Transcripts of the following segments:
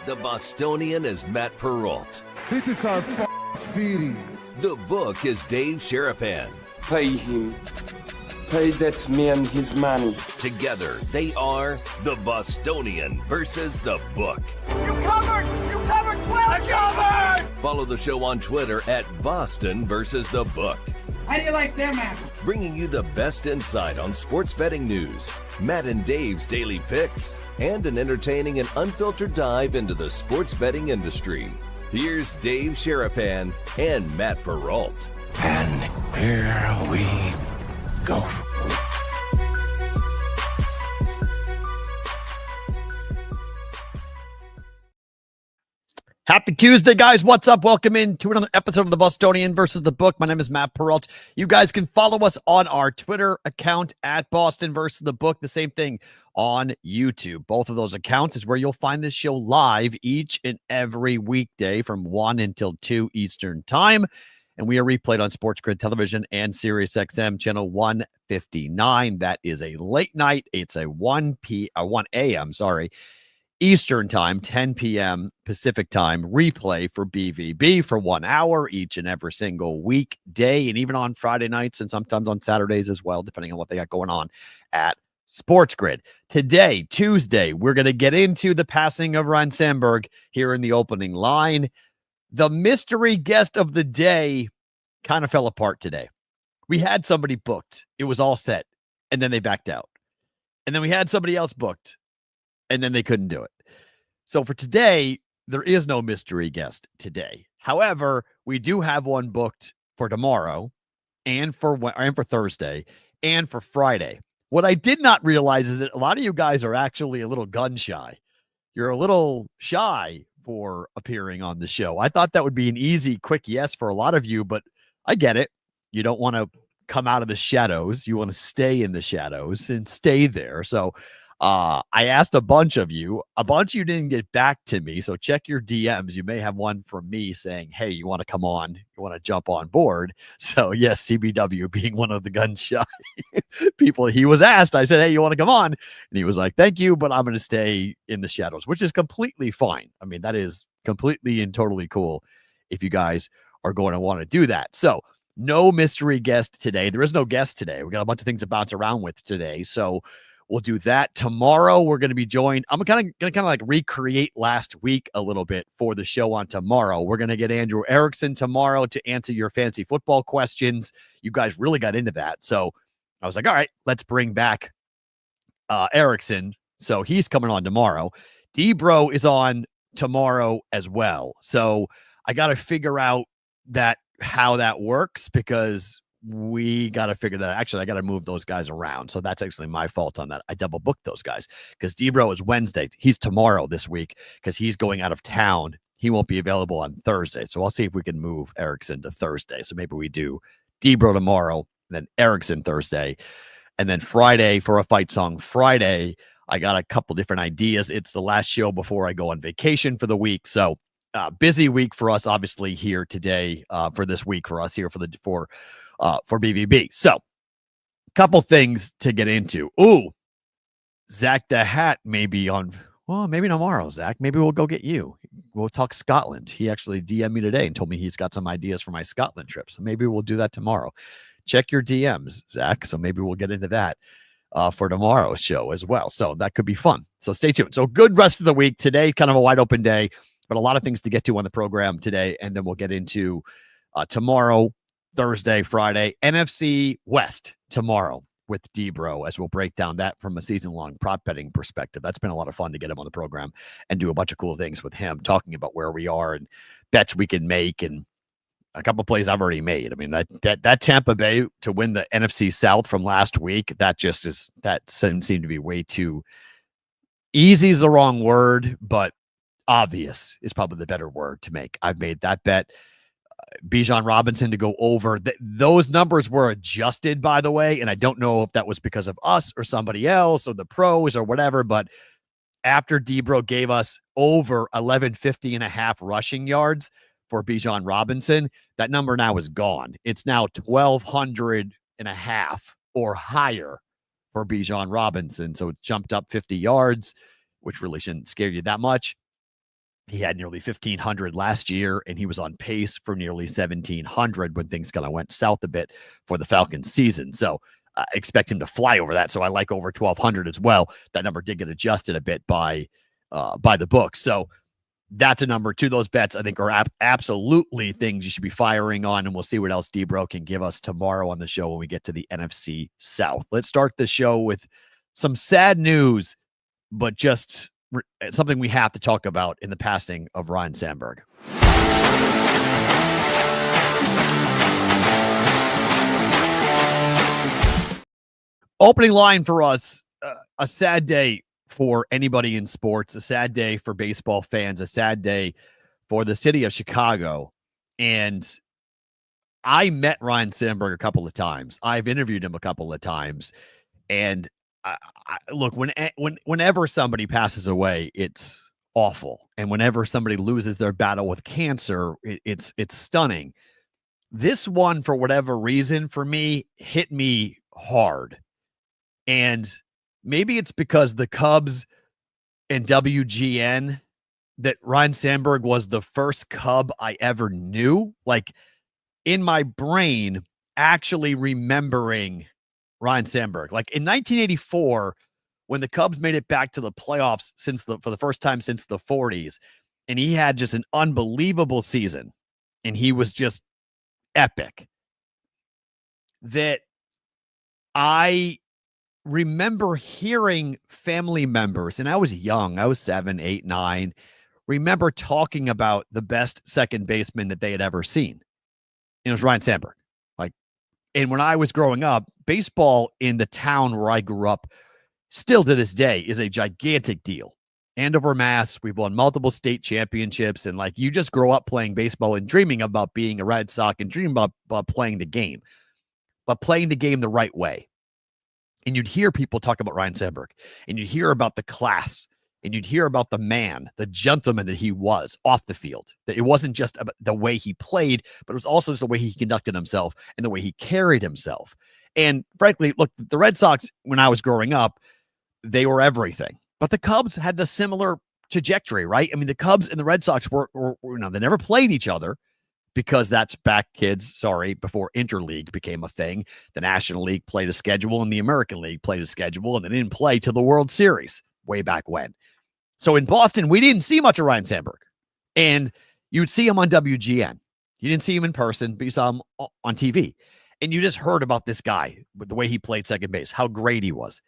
The Bostonian is Matt Perrault. This is our city. The book is Dave Sherapan. Pay him. Pay that man his money. Together, they are the Bostonian versus the book. You covered 12. Covered! Follow the show on Twitter at Boston versus the book. How do you like them apples? Bringing you the best insight on sports betting news, Matt and Dave's daily picks, and an entertaining and unfiltered dive into the sports betting industry. Here's Dave Sherapan and Matt Perrault. And here we go. Happy Tuesday, guys. What's up? Welcome in to another episode of the Bostonian versus the book. My name is Matt Perrault. You guys can follow us on our Twitter account at Boston versus the book. The same thing on YouTube. Both of those accounts is where you'll find this show live each and every weekday from 1 until 2 Eastern time. And we are replayed on Sports Grid Television and Sirius XM channel 159. That is a late night. It's a 1 a.m. Eastern time, 10 p.m. Pacific time replay for BVB for 1 hour each and every single weekday, and even on Friday nights and sometimes on Saturdays as well, depending on what they got going on at Sports Grid. Today, Tuesday, we're going to get into the passing of Ryne Sandberg here in the opening line. The mystery guest of the day kind of fell apart today. We had somebody booked. It was all set, and then they backed out. And then we had somebody else booked, and then they couldn't do it. So for today, there is no mystery guest today. However, we do have one booked for tomorrow and for Thursday and for Friday. What I did not realize is that a lot of you guys are actually a little gun shy. You're a little shy for appearing on the show. I thought that would be an easy, quick yes for a lot of you, but I get it. You don't want to come out of the shadows. You want to stay in the shadows and stay there. So I asked a bunch of you didn't get back to me. So check your DMs. You may have one from me saying, hey, you want to come on? You want to jump on board? So yes, CBW being one of the gun shy people, he was asked. I said, hey, you want to come on? And he was like, thank you, but I'm going to stay in the shadows, which is completely fine. I mean, that is completely and totally cool if you guys are going to want to do that. So no mystery guest today. There is no guest today. We got a bunch of things to bounce around with today. So we'll do that tomorrow. We're going to be joined. I'm going to like recreate last week a little bit for the show on tomorrow. We're going to get Andrew Erickson tomorrow to answer your fantasy football questions. You guys really got into that. So I was like, all right, let's bring back Erickson. So he's coming on tomorrow. D-Bro is on tomorrow as well. So I got to figure out how that works, because we got to figure that out. Actually, I got to move those guys around. So that's actually my fault on that. I double booked those guys because D-Bro is Wednesday. He's tomorrow this week because he's going out of town. He won't be available on Thursday. So I'll see if we can move Erickson to Thursday. So maybe we do D-Bro tomorrow, then Erickson Thursday, and then Friday for a Fight Song Friday. I got a couple different ideas. It's the last show before I go on vacation for the week. So busy week for us, obviously, here today for this week for us here for BVB. So a couple things to get into. Ooh, Zach the Hat may be on. Well, maybe tomorrow, Zach. Maybe we'll go get you. We'll talk Scotland. He actually DM'd me today and told me he's got some ideas for my Scotland trip. So maybe we'll do that tomorrow. Check your DMs, Zach. So maybe we'll get into that for tomorrow's show as well. So that could be fun. So stay tuned. So good rest of the week today. Kind of a wide open day, but a lot of things to get to on the program today. And then we'll get into tomorrow, Thursday, Friday, NFC West tomorrow with D-Bro, as we'll break down that from a season-long prop betting perspective. That's been a lot of fun to get him on the program and do a bunch of cool things with him, talking about where we are and bets we can make and a couple of plays I've already made. I mean, that Tampa Bay to win the NFC South from last week, that seemed to be way too easy is the wrong word, but obvious is probably the better word to make. I've made that bet. Bijan Robinson to go over. Those numbers were adjusted, by the way, and I don't know if that was because of us or somebody else or the pros or whatever, but after D-Bro gave us over 1150 and a half rushing yards for Bijan Robinson, that number now is gone. It's now 1200 and a half or higher for Bijan Robinson. So it's jumped up 50 yards, which really shouldn't scare you that much. He had nearly 1,500 last year, and he was on pace for nearly 1,700 when things kind of went south a bit for the Falcons season. So I expect him to fly over that. So I like over 1,200 as well. That number did get adjusted a bit by the book. So that's a number. To those bets, I think, are absolutely things you should be firing on, and we'll see what else D-Bro can give us tomorrow on the show when we get to the NFC South. Let's start the show with some sad news, but just something we have to talk about in the passing of Ryne Sandberg. Opening line for us, a sad day for anybody in sports, a sad day for baseball fans, a sad day for the city of Chicago. And I met Ryne Sandberg a couple of times. I've interviewed him a couple of times. And look, whenever somebody passes away, it's awful. And whenever somebody loses their battle with cancer, it's stunning. This one, for whatever reason, for me, hit me hard. And maybe it's because the Cubs and WGN that Ryne Sandberg was the first Cub I ever knew. Like, in my brain, actually remembering Ryne Sandberg. Like in 1984, when the Cubs made it back to the playoffs for the first time since the 40s, and he had just an unbelievable season, and he was just epic. That I remember hearing family members, and I was young, I was 7, 8, 9, remember talking about the best second baseman that they had ever seen. And it was Ryne Sandberg. And when I was growing up, baseball in the town where I grew up, still to this day, is a gigantic deal. Andover, Mass, we've won multiple state championships. And you just grow up playing baseball and dreaming about being a Red Sox and dreaming about playing the game, but playing the game the right way. And you'd hear people talk about Ryne Sandberg, and you'd hear about the class, and you'd hear about the man, the gentleman that he was off the field. That it wasn't just about the way he played, but it was also just the way he conducted himself and the way he carried himself. And frankly, look, the Red Sox, when I was growing up, they were everything. But the Cubs had the similar trajectory, right? I mean, the Cubs and the Red Sox were they never played each other, because that's back, kids, sorry, before Interleague became a thing. The National League played a schedule and the American League played a schedule, and they didn't play till the World Series way back when. So in Boston, we didn't see much of Ryne Sandberg, and you'd see him on WGN. You didn't see him in person, but you saw him on TV, and you just heard about this guy with the way he played second base, how great he was,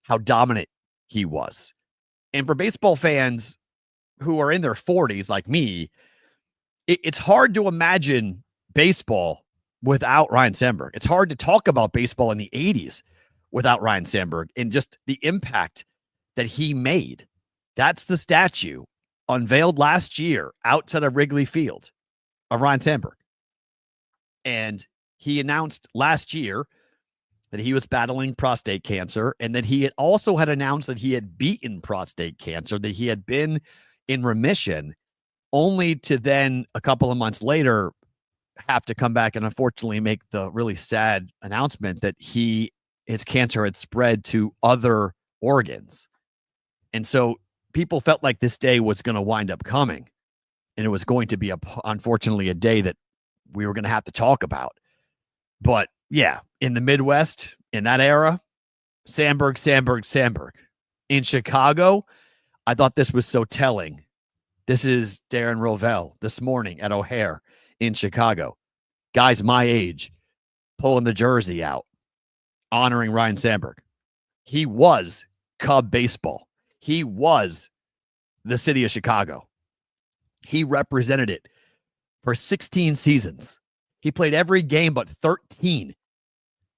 how dominant he was. And for baseball fans who are in their 40s like me, it's hard to imagine baseball without Ryne Sandberg. It's hard to talk about baseball in the 80s without Ryne Sandberg and just the impact that he made. That's the statue unveiled last year outside of Wrigley Field of Ryne Sandberg. And he announced last year that he was battling prostate cancer, and that he had also announced that he had beaten prostate cancer, that he had been in remission, only to then a couple of months later have to come back and unfortunately make the really sad announcement that his cancer had spread to other organs. And so people felt like this day was going to wind up coming, and it was going to be unfortunately a day that we were going to have to talk about. But yeah, in the Midwest, in that era, Sandberg. In Chicago, I thought this was so telling. This is Darren Rovell this morning at O'Hare in Chicago. Guys my age pulling the jersey out, honoring Ryne Sandberg. He was Cub baseball. He was the city of Chicago. He represented it for 16 seasons. He played every game but 13.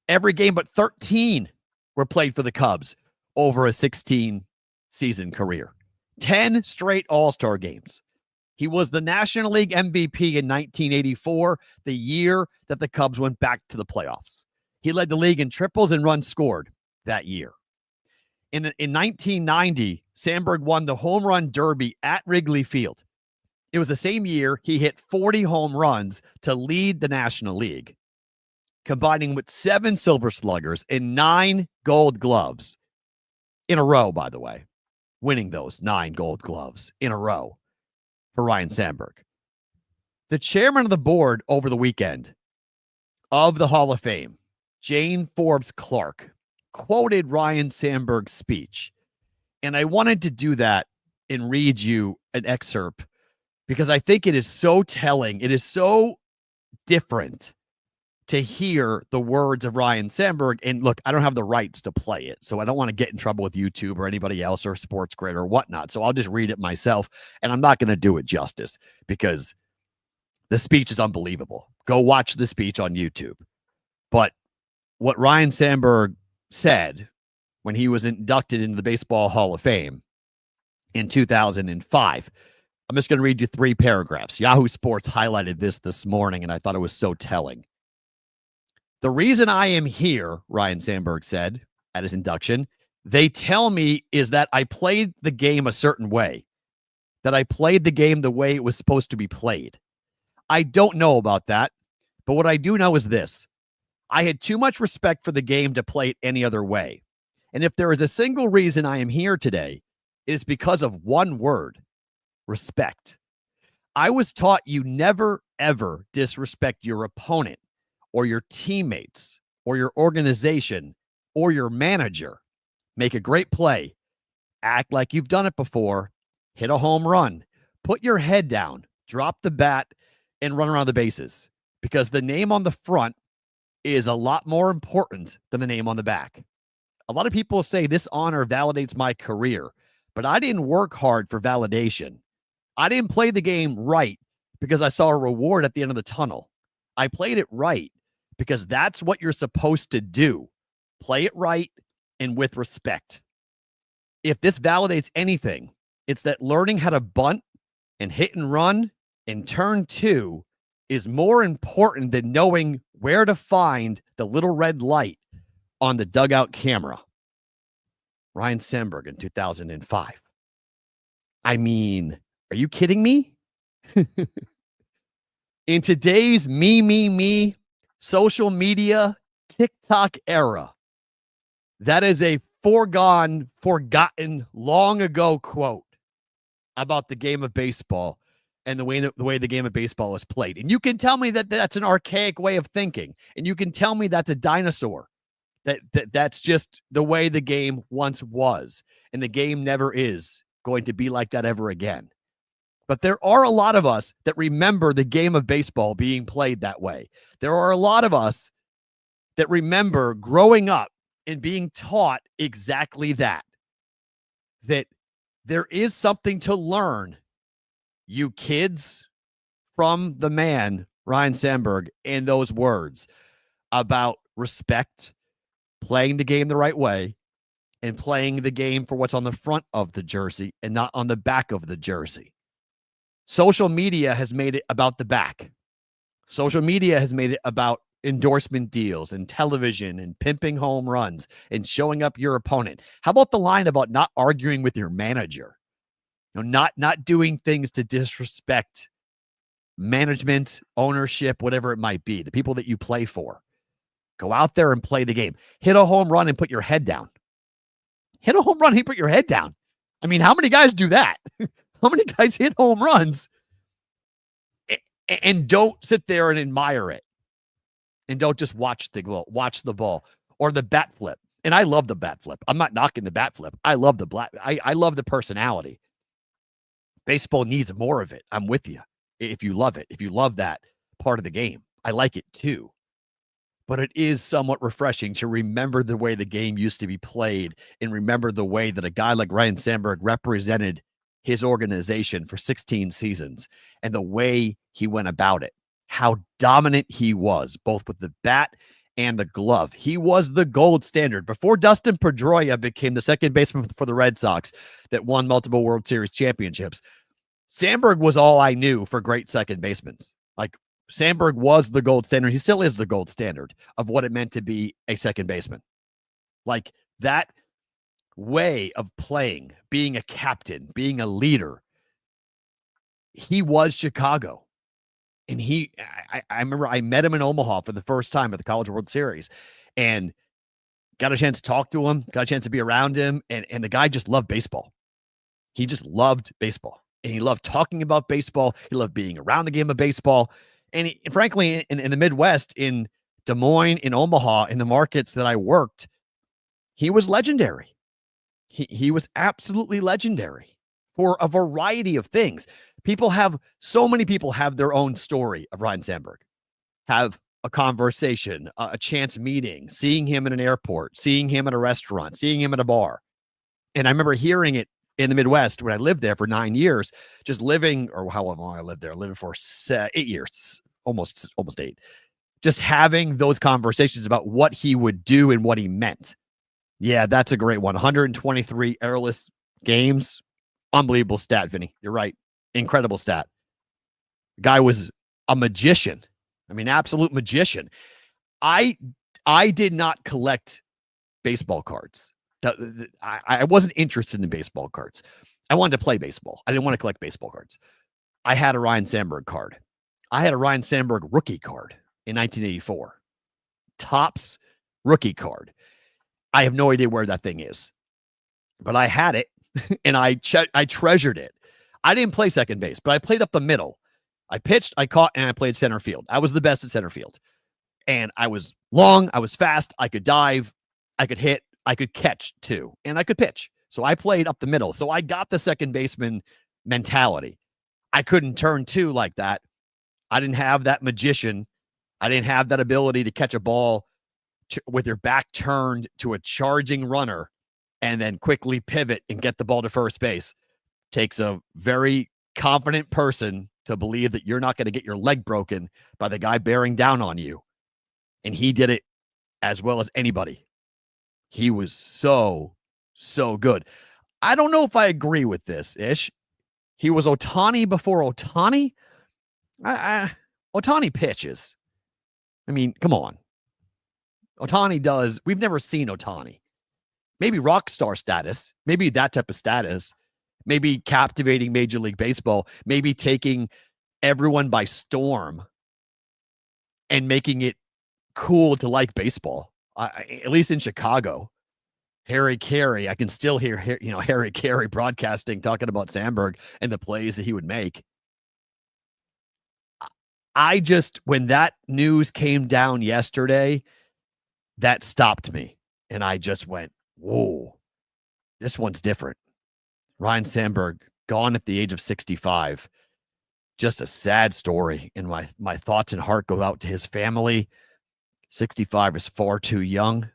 Every game but 13 were played for the Cubs over a 16-season career. 10 straight All-Star games. He was the National League MVP in 1984, the year that the Cubs went back to the playoffs. He led the league in triples and runs scored that year. In 1990, Sandberg won the Home Run Derby at Wrigley Field. It was the same year he hit 40 home runs to lead the National League, combining with 7 Silver Sluggers and 9 Gold Gloves in a row, by the way. Winning those 9 Gold Gloves in a row. for Ryne Sandberg. The chairman of the board over the weekend of the Hall of Fame, Jane Forbes Clark, quoted Ryne Sandberg's speech. And I wanted to do that and read you an excerpt because I think it is so telling. It is so different to hear the words of Ryne Sandberg. And look, I don't have the rights to play it, so I don't want to get in trouble with YouTube or anybody else or Sports Grid or whatnot. So I'll just read it myself, and I'm not going to do it justice because the speech is unbelievable. Go watch the speech on YouTube. But what Ryne Sandberg said when he was inducted into the Baseball Hall of Fame in 2005, I'm just going to read you 3 paragraphs. Yahoo Sports highlighted this morning, and I thought it was so telling. The reason I am here, Ryne Sandberg said at his induction, they tell me is that I played the game a certain way, that I played the game the way it was supposed to be played. I don't know about that, but what I do know is this. I had too much respect for the game to play it any other way. And if there is a single reason I am here today, it is because of one word, respect. I was taught you never, ever disrespect your opponent or your teammates or your organization or your manager. Make a great play. Act like you've done it before. Hit a home run. Put your head down. Drop the bat and run around the bases, because the name on the front is a lot more important than the name on the back. A lot of people say this honor validates my career, but I didn't work hard for validation. I didn't play the game right because I saw a reward at the end of the tunnel. I played it right because that's what you're supposed to do. Play it right and with respect. If this validates anything, it's that learning how to bunt and hit and run and turn 2 is more important than knowing where to find the little red light on the dugout camera. Ryne Sandberg in 2005. I mean, are you kidding me? In today's me, social media, TikTok era, that is a foregone, forgotten, long ago quote about the game of baseball and the way the game of baseball is played. And you can tell me that that's an archaic way of thinking, and you can tell me that's a dinosaur, that's just the way the game once was, and the game never is going to be like that ever again. But there are a lot of us that remember the game of baseball being played that way. There are a lot of us that remember growing up and being taught exactly that there is something to learn, you kids, from the man, Ryne Sandberg, and those words about respect, playing the game the right way, and playing the game for what's on the front of the jersey and not on the back of the jersey. Social media has made it about the back. Social media has made it about endorsement deals and television and pimping home runs and showing up your opponent. How about the line about not arguing with your manager? Not doing things to disrespect management, ownership, whatever it might be, the people that you play for. Go out there and play the game. Hit a home run and put your head down. Hit a home run and put your head down. I mean, how many guys do that? How many guys hit home runs and don't sit there and admire it? And don't just watch the ball or the bat flip. And I love the bat flip. I'm not knocking the bat flip. I love I love the personality. Baseball needs more of it. I'm with you. If you love it, if you love that part of the game, I like it too. But it is somewhat refreshing to remember the way the game used to be played and remember the way that a guy like Ryne Sandberg represented his organization for 16 seasons and the way he went about it, how dominant he was, both with the bat and the glove. He was the gold standard. Before Dustin Pedroia became the second baseman for the Red Sox that won multiple World Series championships, Sandberg was all I knew for great second basemen. Like, Sandberg was the gold standard. He still is the gold standard of what it meant to be a second baseman. Like, that way of playing, being a captain, being a leader, he was Chicago. And I remember I met him in Omaha for the first time at the College World Series and got a chance to talk to him, got a chance to be around him. And the guy just loved baseball. He just loved baseball. and he loved talking about baseball. He loved being around the game of baseball. And frankly, in the Midwest, in Des Moines, in Omaha, in the markets that I worked, he was legendary. He was absolutely legendary for a variety of things. So many people have their own story of Ryne Sandberg, have a conversation, a chance meeting, seeing him in an airport, seeing him at a restaurant, seeing him at a bar. And I remember hearing it in the Midwest when I lived there for 9 years, just living, or how long I lived there, living for 8 years, almost 8, just having those conversations about what he would do and what he meant. Yeah, that's a great one. 123 errorless games. Unbelievable stat, Vinny. You're right. Incredible stat. The guy was a magician. I mean, absolute magician. I did not collect baseball cards. I wasn't interested in baseball cards. I wanted to play baseball. I didn't want to collect baseball cards. I had a Ryne Sandberg card. I had a Ryne Sandberg rookie card in 1984. Topps rookie card. I have no idea where that thing is, but I had it and I treasured it. I didn't play second base, but I played up the middle. I pitched, I caught, and I played center field. I was the best at center field. And I was long, I was fast, I could dive, I could hit, I could catch too, and I could pitch. So I played up the middle. So I got the second baseman mentality. I couldn't turn two like that. I didn't have that magician. I didn't have that ability to catch a ball with your back turned to a charging runner and then quickly pivot and get the ball to first base. Takes a very confident person to believe that you're not going to get your leg broken by the guy bearing down on you. And he did it as well as anybody. He was so good. I don't know if I agree with this, Ish. He was Ohtani before Ohtani. Ohtani pitches. I mean, come on. Ohtani does. We've never seen Ohtani. Maybe rock star status. Maybe that type of status. Maybe captivating Major League Baseball. Maybe taking everyone by storm and making it cool to like baseball. At least in Chicago. Harry Carey. I can still hear Harry Carey broadcasting, talking about Sandberg and the plays that he would make. When that news came down yesterday, that stopped me. And I just went, whoa, this one's different. Ryne Sandberg, gone at the age of 65. Just a sad story. And my thoughts and heart go out to his family. 65 is far too young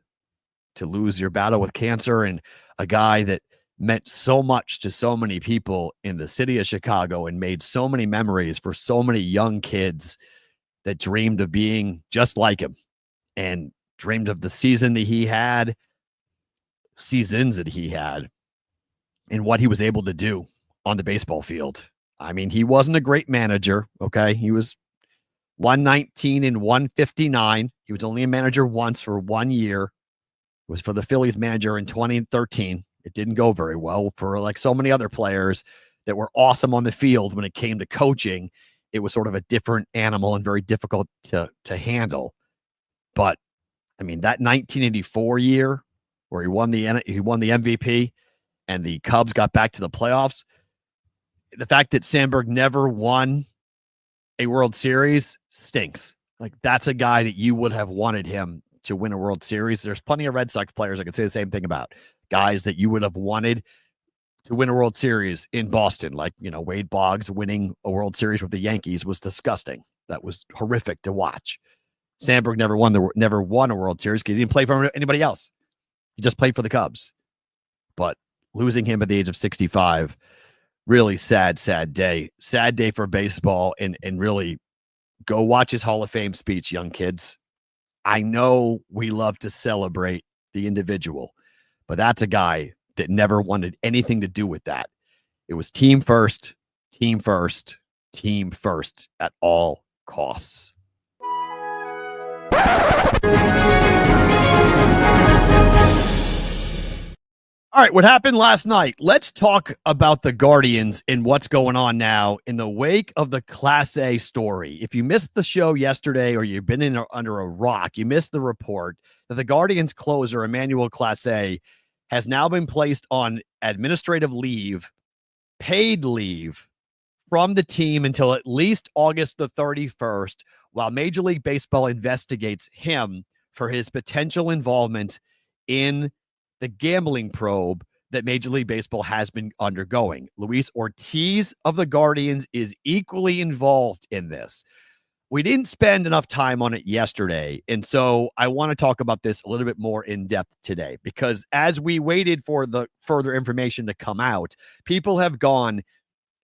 to lose your battle with cancer. And a guy that meant so much to so many people in the city of Chicago and made so many memories for so many young kids that dreamed of being just like him and dreamed of the seasons that he had, and what he was able to do on the baseball field. I mean, he wasn't a great manager, okay? He was 119 and 159. He was only a manager once for 1 year. It was for the Phillies manager in 2013. It didn't go very well for like so many other players that were awesome on the field. When it came to coaching, it was sort of a different animal and very difficult to handle. But I mean, that 1984 year where he won the MVP and the Cubs got back to the playoffs, the fact that Sandberg never won a World Series stinks. Like, that's a guy that you would have wanted him to win a World Series. There's plenty of Red Sox players I could say the same thing about. Guys that you would have wanted to win a World Series in Boston. Like, Wade Boggs winning a World Series with the Yankees was disgusting. That was horrific to watch. Sandberg never won a World Series because he didn't play for anybody else. He just played for the Cubs. But losing him at the age of 65, really sad day. Sad day for baseball, and really go watch his Hall of Fame speech, young kids. I know we love to celebrate the individual, but that's a guy that never wanted anything to do with that. It was team first, team first, team first at all costs. All right, what happened last night? Let's talk about the Guardians and what's going on now in the wake of the Class A story. If you missed the show yesterday or you've been under a rock, you missed the report that the Guardians closer, Emmanuel Clase, has now been placed on administrative leave, paid leave, from the team until at least August the 31st, while Major League Baseball investigates him for his potential involvement in the gambling probe that Major League Baseball has been undergoing. Luis Ortiz of the Guardians is equally involved in this. We didn't spend enough time on it yesterday, and so I want to talk about this a little bit more in depth today, because as we waited for the further information to come out, people have gone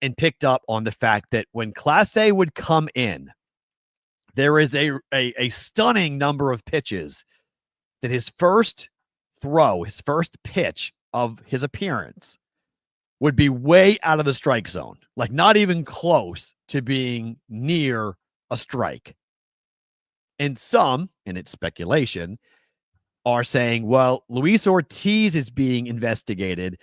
and picked up on the fact that when Class A would come in, there is a stunning number of pitches that his first throw, his first pitch of his appearance would be way out of the strike zone, like not even close to being near a strike. And some, and it's speculation, are saying, well, Luis Ortiz is being investigated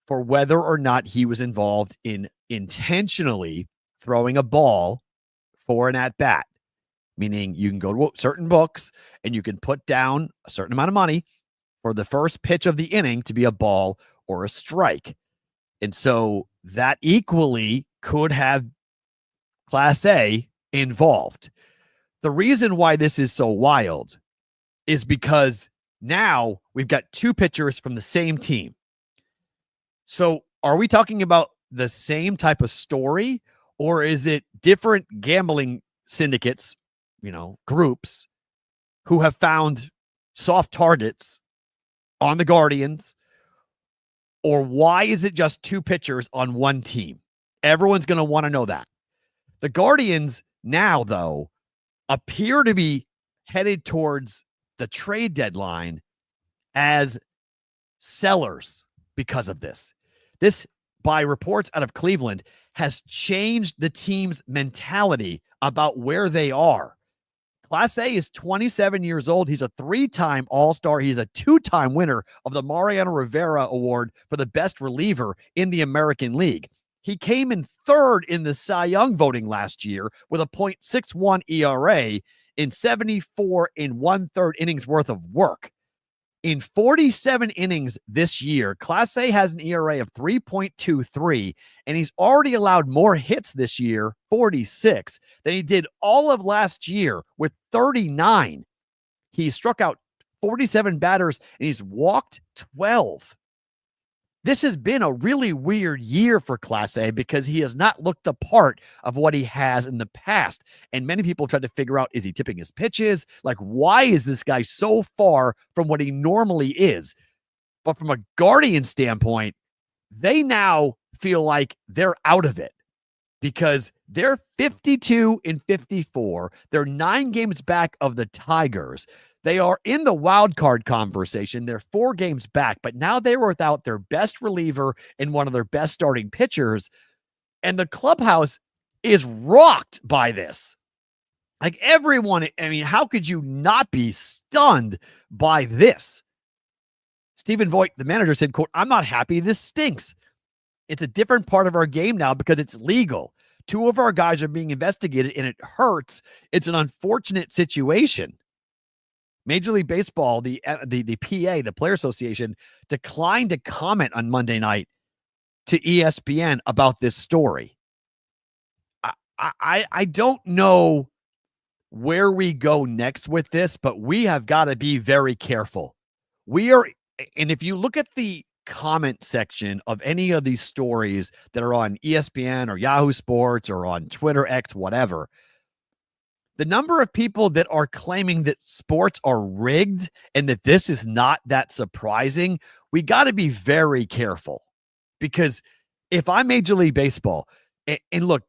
for whether or not he was involved in intentionally throwing a ball for an at-bat, meaning you can go to certain books and you can put down a certain amount of money for the first pitch of the inning to be a ball or a strike. And so that equally could have Class A involved. The reason why this is so wild is because now we've got two pitchers from the same team. So are we talking about the same type of story, or is it different gambling syndicates, groups who have found soft targets on the Guardians? Or why is it just two pitchers on one team? Everyone's going to want to know that. The Guardians now, though, appear to be headed towards the trade deadline as sellers because of this. This, by reports out of Cleveland, has changed the team's mentality about where they are. Class A is 27 years old. He's a 3-time All-Star. He's a 2-time winner of the Mariano Rivera Award for the best reliever in the American League. He came in third in the Cy Young voting last year with a .61 ERA in 74 1/3 innings worth of work. In 47 innings this year, Class A has an ERA of 3.23, and he's already allowed more hits this year, 46, than he did all of last year with 39. He struck out 47 batters, and he's walked 12. This has been a really weird year for Class A because he has not looked the part of what he has in the past. And many people tried to figure out, is he tipping his pitches? Like, why is this guy so far from what he normally is? But from a Guardian standpoint, they now feel like they're out of it because they're 52-54. They're 9 games back of the Tigers. They are in the wild card conversation. They're 4 games back, but now they were without their best reliever and one of their best starting pitchers. And the clubhouse is rocked by this. Like everyone, how could you not be stunned by this? Stephen Voigt, the manager, said, quote, "I'm not happy. This stinks. It's a different part of our game now because it's legal. 2 of our guys are being investigated and it hurts. It's an unfortunate situation." Major League Baseball, the PA, the Player Association, declined to comment on Monday night to ESPN about this story. I don't know where we go next with this, but we have got to be very careful. And if you look at the comment section of any of these stories that are on ESPN or Yahoo Sports or on Twitter, X, whatever, the number of people that are claiming that sports are rigged and that this is not that surprising, we got to be very careful. Because if I'm Major League Baseball, and look,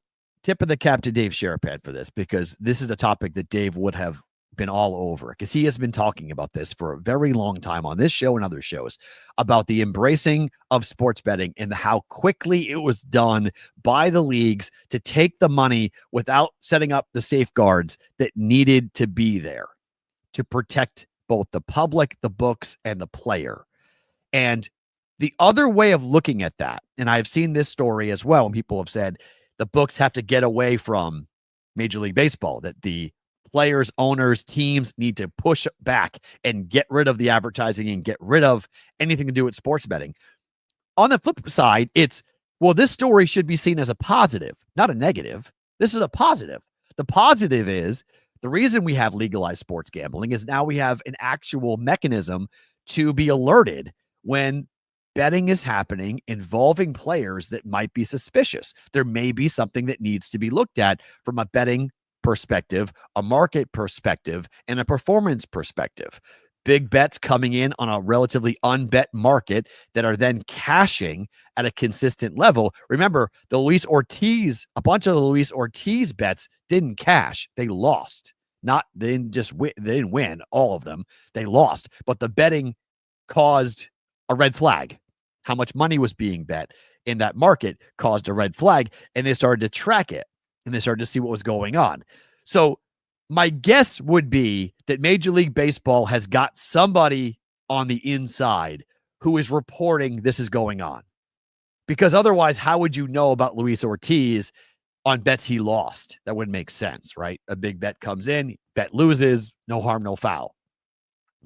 tip of the cap to Dave Sherapan for this, because this is a topic that Dave would have been all over, because he has been talking about this for a very long time on this show and other shows about the embracing of sports betting and how quickly it was done by the leagues to take the money without setting up the safeguards that needed to be there to protect both the public, the books, and the player. And the other way of looking at that, and I've seen this story as well, and people have said the books have to get away from Major League Baseball, that the players, owners, teams need to push back and get rid of the advertising and get rid of anything to do with sports betting. On the flip side, it's Well, this story should be seen as a positive, not a negative. This is a positive. The positive is the reason we have legalized sports gambling is now we have an actual mechanism to be alerted when betting is happening involving players that might be suspicious. There may be something that needs to be looked at from a betting perspective, a market perspective, and a performance perspective. Big bets coming in on a relatively unbet market that are then cashing at a consistent level. Remember, a bunch of the Luis Ortiz bets didn't cash. They lost. They didn't win all of them. They lost. But the betting caused a red flag. How much money was being bet in that market caused a red flag, and they started to track it, and they started to see what was going on. So my guess would be that Major League Baseball has got somebody on the inside who is reporting this is going on. Because otherwise, how would you know about Luis Ortiz on bets he lost? That wouldn't make sense, right? A big bet comes in, bet loses, no harm, no foul.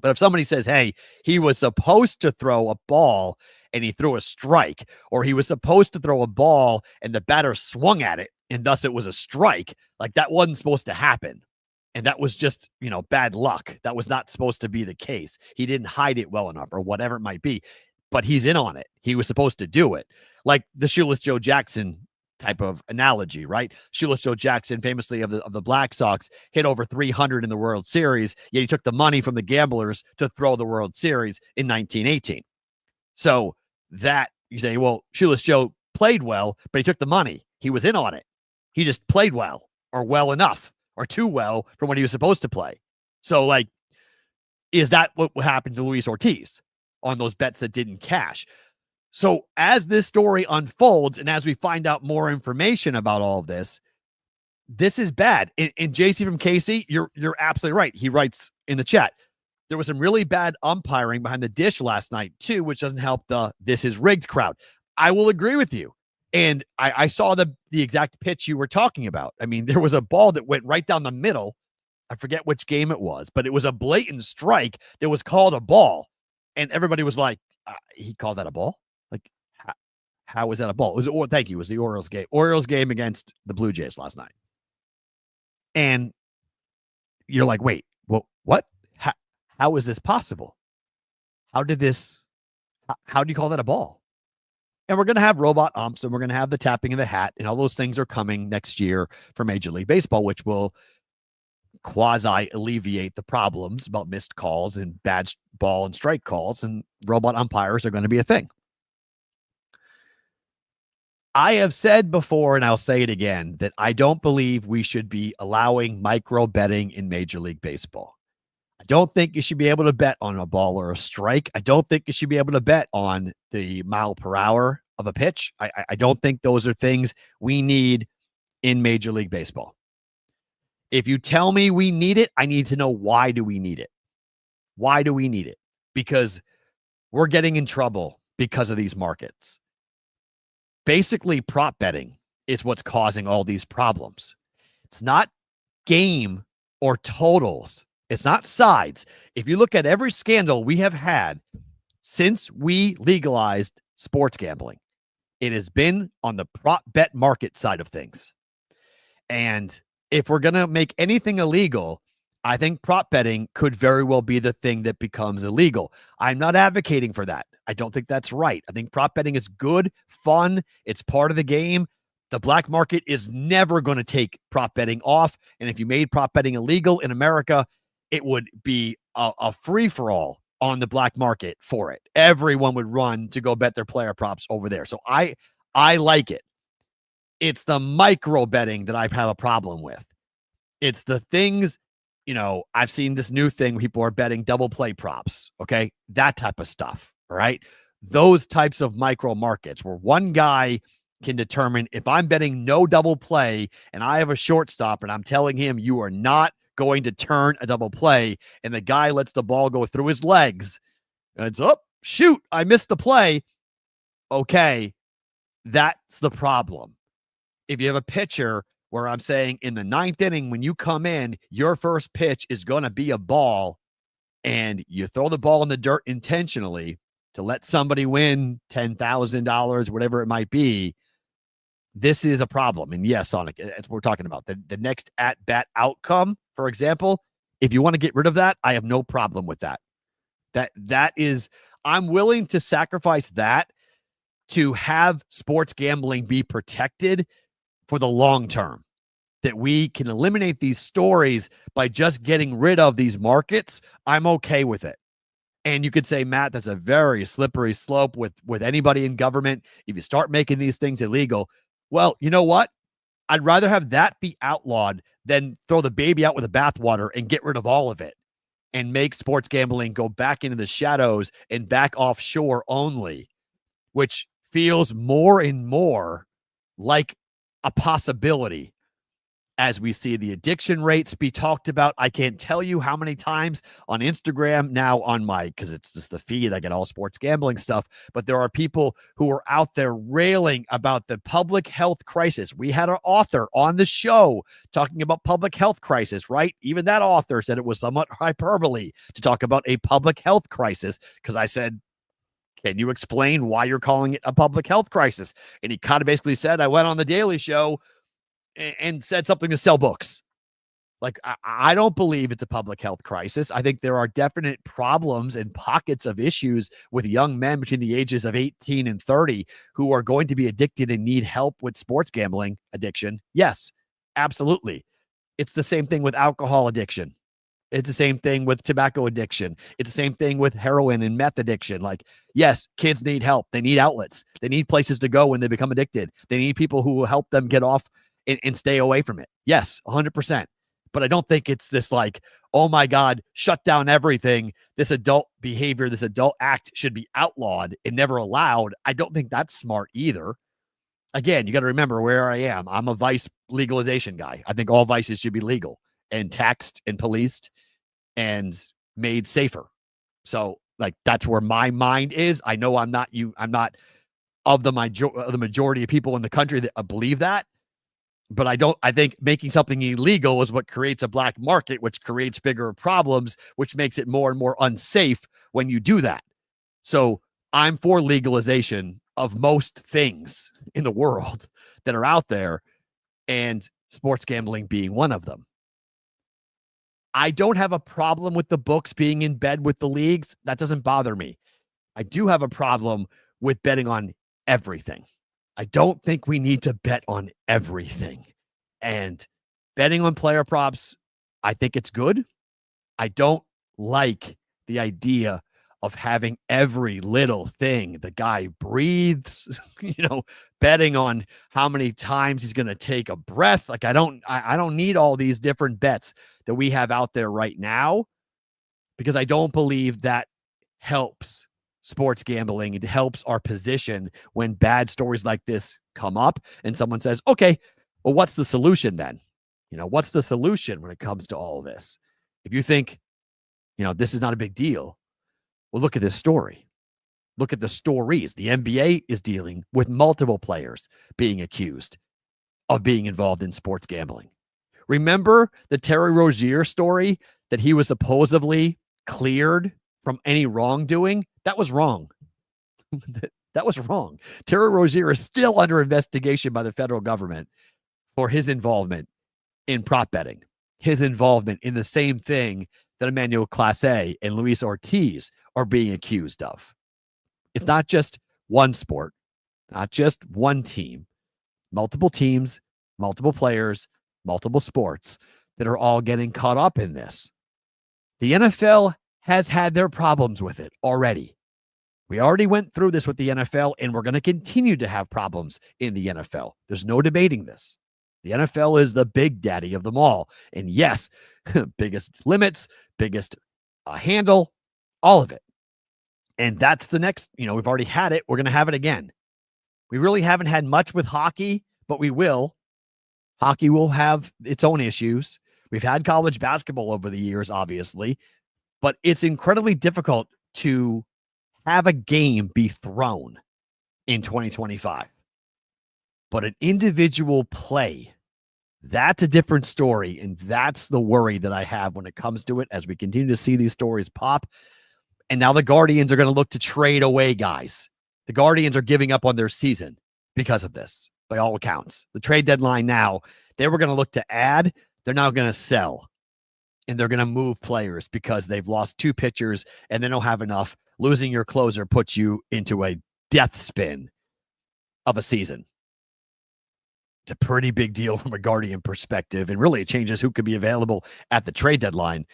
But if somebody says, hey, he was supposed to throw a ball and he threw a strike, or he was supposed to throw a ball and the batter swung at it and thus it was a strike, like that wasn't supposed to happen. And that was just, bad luck. That was not supposed to be the case. He didn't hide it well enough or whatever it might be, but he's in on it. He was supposed to do it. Like the Shoeless Joe Jackson type of analogy, right? Shoeless Joe Jackson, famously of the Black Sox, hit over 300 in the World Series, yet he took the money from the gamblers to throw the World Series in 1918. So that, you say, well, Shoeless Joe played well, but he took the money. He was in on it. He just played well or well enough or too well from what he was supposed to play. So, is that what happened to Luis Ortiz on those bets that didn't cash? So as this story unfolds and as we find out more information about all of this, this is bad. And JC from Casey, you're absolutely right. He writes in the chat, there was some really bad umpiring behind the dish last night too, which doesn't help the "this is rigged" crowd. I will agree with you. And I saw the exact pitch you were talking about. I mean, there was a ball that went right down the middle. I forget which game it was, but it was a blatant strike that was called a ball. And everybody was like, he called that a ball? Like, how was that a ball? Thank you. It was the Orioles game against the Blue Jays last night. And you're like, wait, what? How is this possible? How do you call that a ball? And we're going to have robot umps, and we're going to have the tapping of the hat, and all those things are coming next year for Major League Baseball, which will quasi alleviate the problems about missed calls and bad ball and strike calls, and robot umpires are going to be a thing. I have said before, and I'll say it again, that I don't believe we should be allowing micro betting in Major League Baseball. I don't think you should be able to bet on a ball or a strike. I don't think you should be able to bet on the mile per hour of a pitch. I don't think those are things we need in Major League Baseball. If you tell me we need it, I need to know, why do we need it? Why do we need it? Because we're getting in trouble because of these markets. Basically, prop betting is what's causing all these problems. It's not game or totals. It's not sides. If you look at every scandal we have had since we legalized sports gambling, it has been on the prop bet market side of things. And if we're going to make anything illegal, I think prop betting could very well be the thing that becomes illegal. I'm not advocating for that. I don't think that's right. I think prop betting is good, fun. It's part of the game. The black market is never going to take prop betting off. And if you made prop betting illegal in America, it would be a free-for-all on the black market for it. Everyone would run to go bet their player props over there. So I like it. It's the micro betting that I have a problem with. It's the things, I've seen this new thing where people are betting double play props. Okay. That type of stuff. All right. Those types of micro markets where one guy can determine, if I'm betting no double play and I have a shortstop and I'm telling him you are not going to turn a double play, and the guy lets the ball go through his legs, and it's, oh, shoot, I missed the play. Okay, that's the problem. If you have a pitcher where I'm saying in the ninth inning, when you come in, your first pitch is going to be a ball, and you throw the ball in the dirt intentionally to let somebody win $10,000, whatever it might be, this is a problem. And yes, Sonic, that's what we're talking about. The next at-bat outcome, for example, if you want to get rid of that, I have no problem with that. That is, I'm willing to sacrifice that to have sports gambling be protected for the long term. That we can eliminate these stories by just getting rid of these markets, I'm okay with it. And you could say, Matt, that's a very slippery slope with anybody in government. If you start making these things illegal, well, you know what? I'd rather have that be outlawed than throw the baby out with the bathwater and get rid of all of it and make sports gambling go back into the shadows and back offshore only, which feels more and more like a possibility as we see the addiction rates be talked about. I can't tell you how many times on Instagram now on my, because it's just the feed, I get all sports gambling stuff, but there are people who are out there railing about the public health crisis. We had an author on the show talking about public health crisis, right? Even that author said it was somewhat hyperbole to talk about a public health crisis, because I said, can you explain why you're calling it a public health crisis? And he kind of basically said, I went on the Daily Show and said something to sell books. Like, I don't believe it's a public health crisis. I think there are definite problems and pockets of issues with young men between the ages of 18 and 30 who are going to be addicted and need help with sports gambling addiction. Yes, absolutely. It's the same thing with alcohol addiction. It's the same thing with tobacco addiction. It's the same thing with heroin and meth addiction. Like, yes, kids need help. They need outlets. They need places to go when they become addicted. They need people who will help them get off and stay away from it. Yes, 100%. But I don't think it's this like, oh my God, shut down everything. This adult behavior, this adult act should be outlawed and never allowed. I don't think that's smart either. Again, you got to remember where I am. I'm a vice legalization guy. I think all vices should be legal and taxed and policed and made safer. So like, that's where my mind is. I know I'm not of the majority of people in the country that believe that. But I think making something illegal is what creates a black market, which creates bigger problems, which makes it more and more unsafe when you do that. So I'm for legalization of most things in the world that are out there, and sports gambling being one of them. I don't have a problem with the books being in bed with the leagues. That doesn't bother me. I do have a problem with betting on everything. I don't think we need to bet on everything. And betting on player props, I think it's good. I don't like the idea of having every little thing the guy breathes, betting on how many times he's going to take a breath. Like, I don't need all these different bets that we have out there right now, because I don't believe that helps sports gambling. It helps our position when bad stories like this come up and someone says, okay, well, what's the solution then? What's the solution when it comes to all of this? If you think, this is not a big deal, well, look at this story. Look at the stories. The NBA is dealing with multiple players being accused of being involved in sports gambling. Remember the Terry Rozier story that he was supposedly cleared from any wrongdoing? That was wrong. That was wrong. Terry Rozier is still under investigation by the federal government for his involvement in prop betting, his involvement in the same thing that Emmanuel Clase and Luis Ortiz are being accused of. It's not just one sport, not just one team, multiple teams, multiple players, multiple sports that are all getting caught up in this. The NFL has had their problems with it already. We already went through this with the NFL, and we're going to continue to have problems in the NFL. There's no debating this. The NFL is the big daddy of them all. And yes, biggest limits, biggest handle, all of it. And that's the next, we've already had it. We're going to have it again. We really haven't had much with hockey, but we will. Hockey will have its own issues. We've had college basketball over the years, obviously, but it's incredibly difficult to have a game be thrown in 2025. But an individual play, that's a different story. And that's the worry that I have when it comes to it, as we continue to see these stories pop. And now the Guardians are going to look to trade away guys. The Guardians are giving up on their season because of this. by all accounts. The trade deadline now, they were going to look to add. They're now going to sell, and they're going to move players because they've lost 2 pitchers and they don't have enough. Losing your closer puts you into a death spin of a season. It's a pretty big deal from a Guardian perspective, and really it changes who could be available at the trade deadline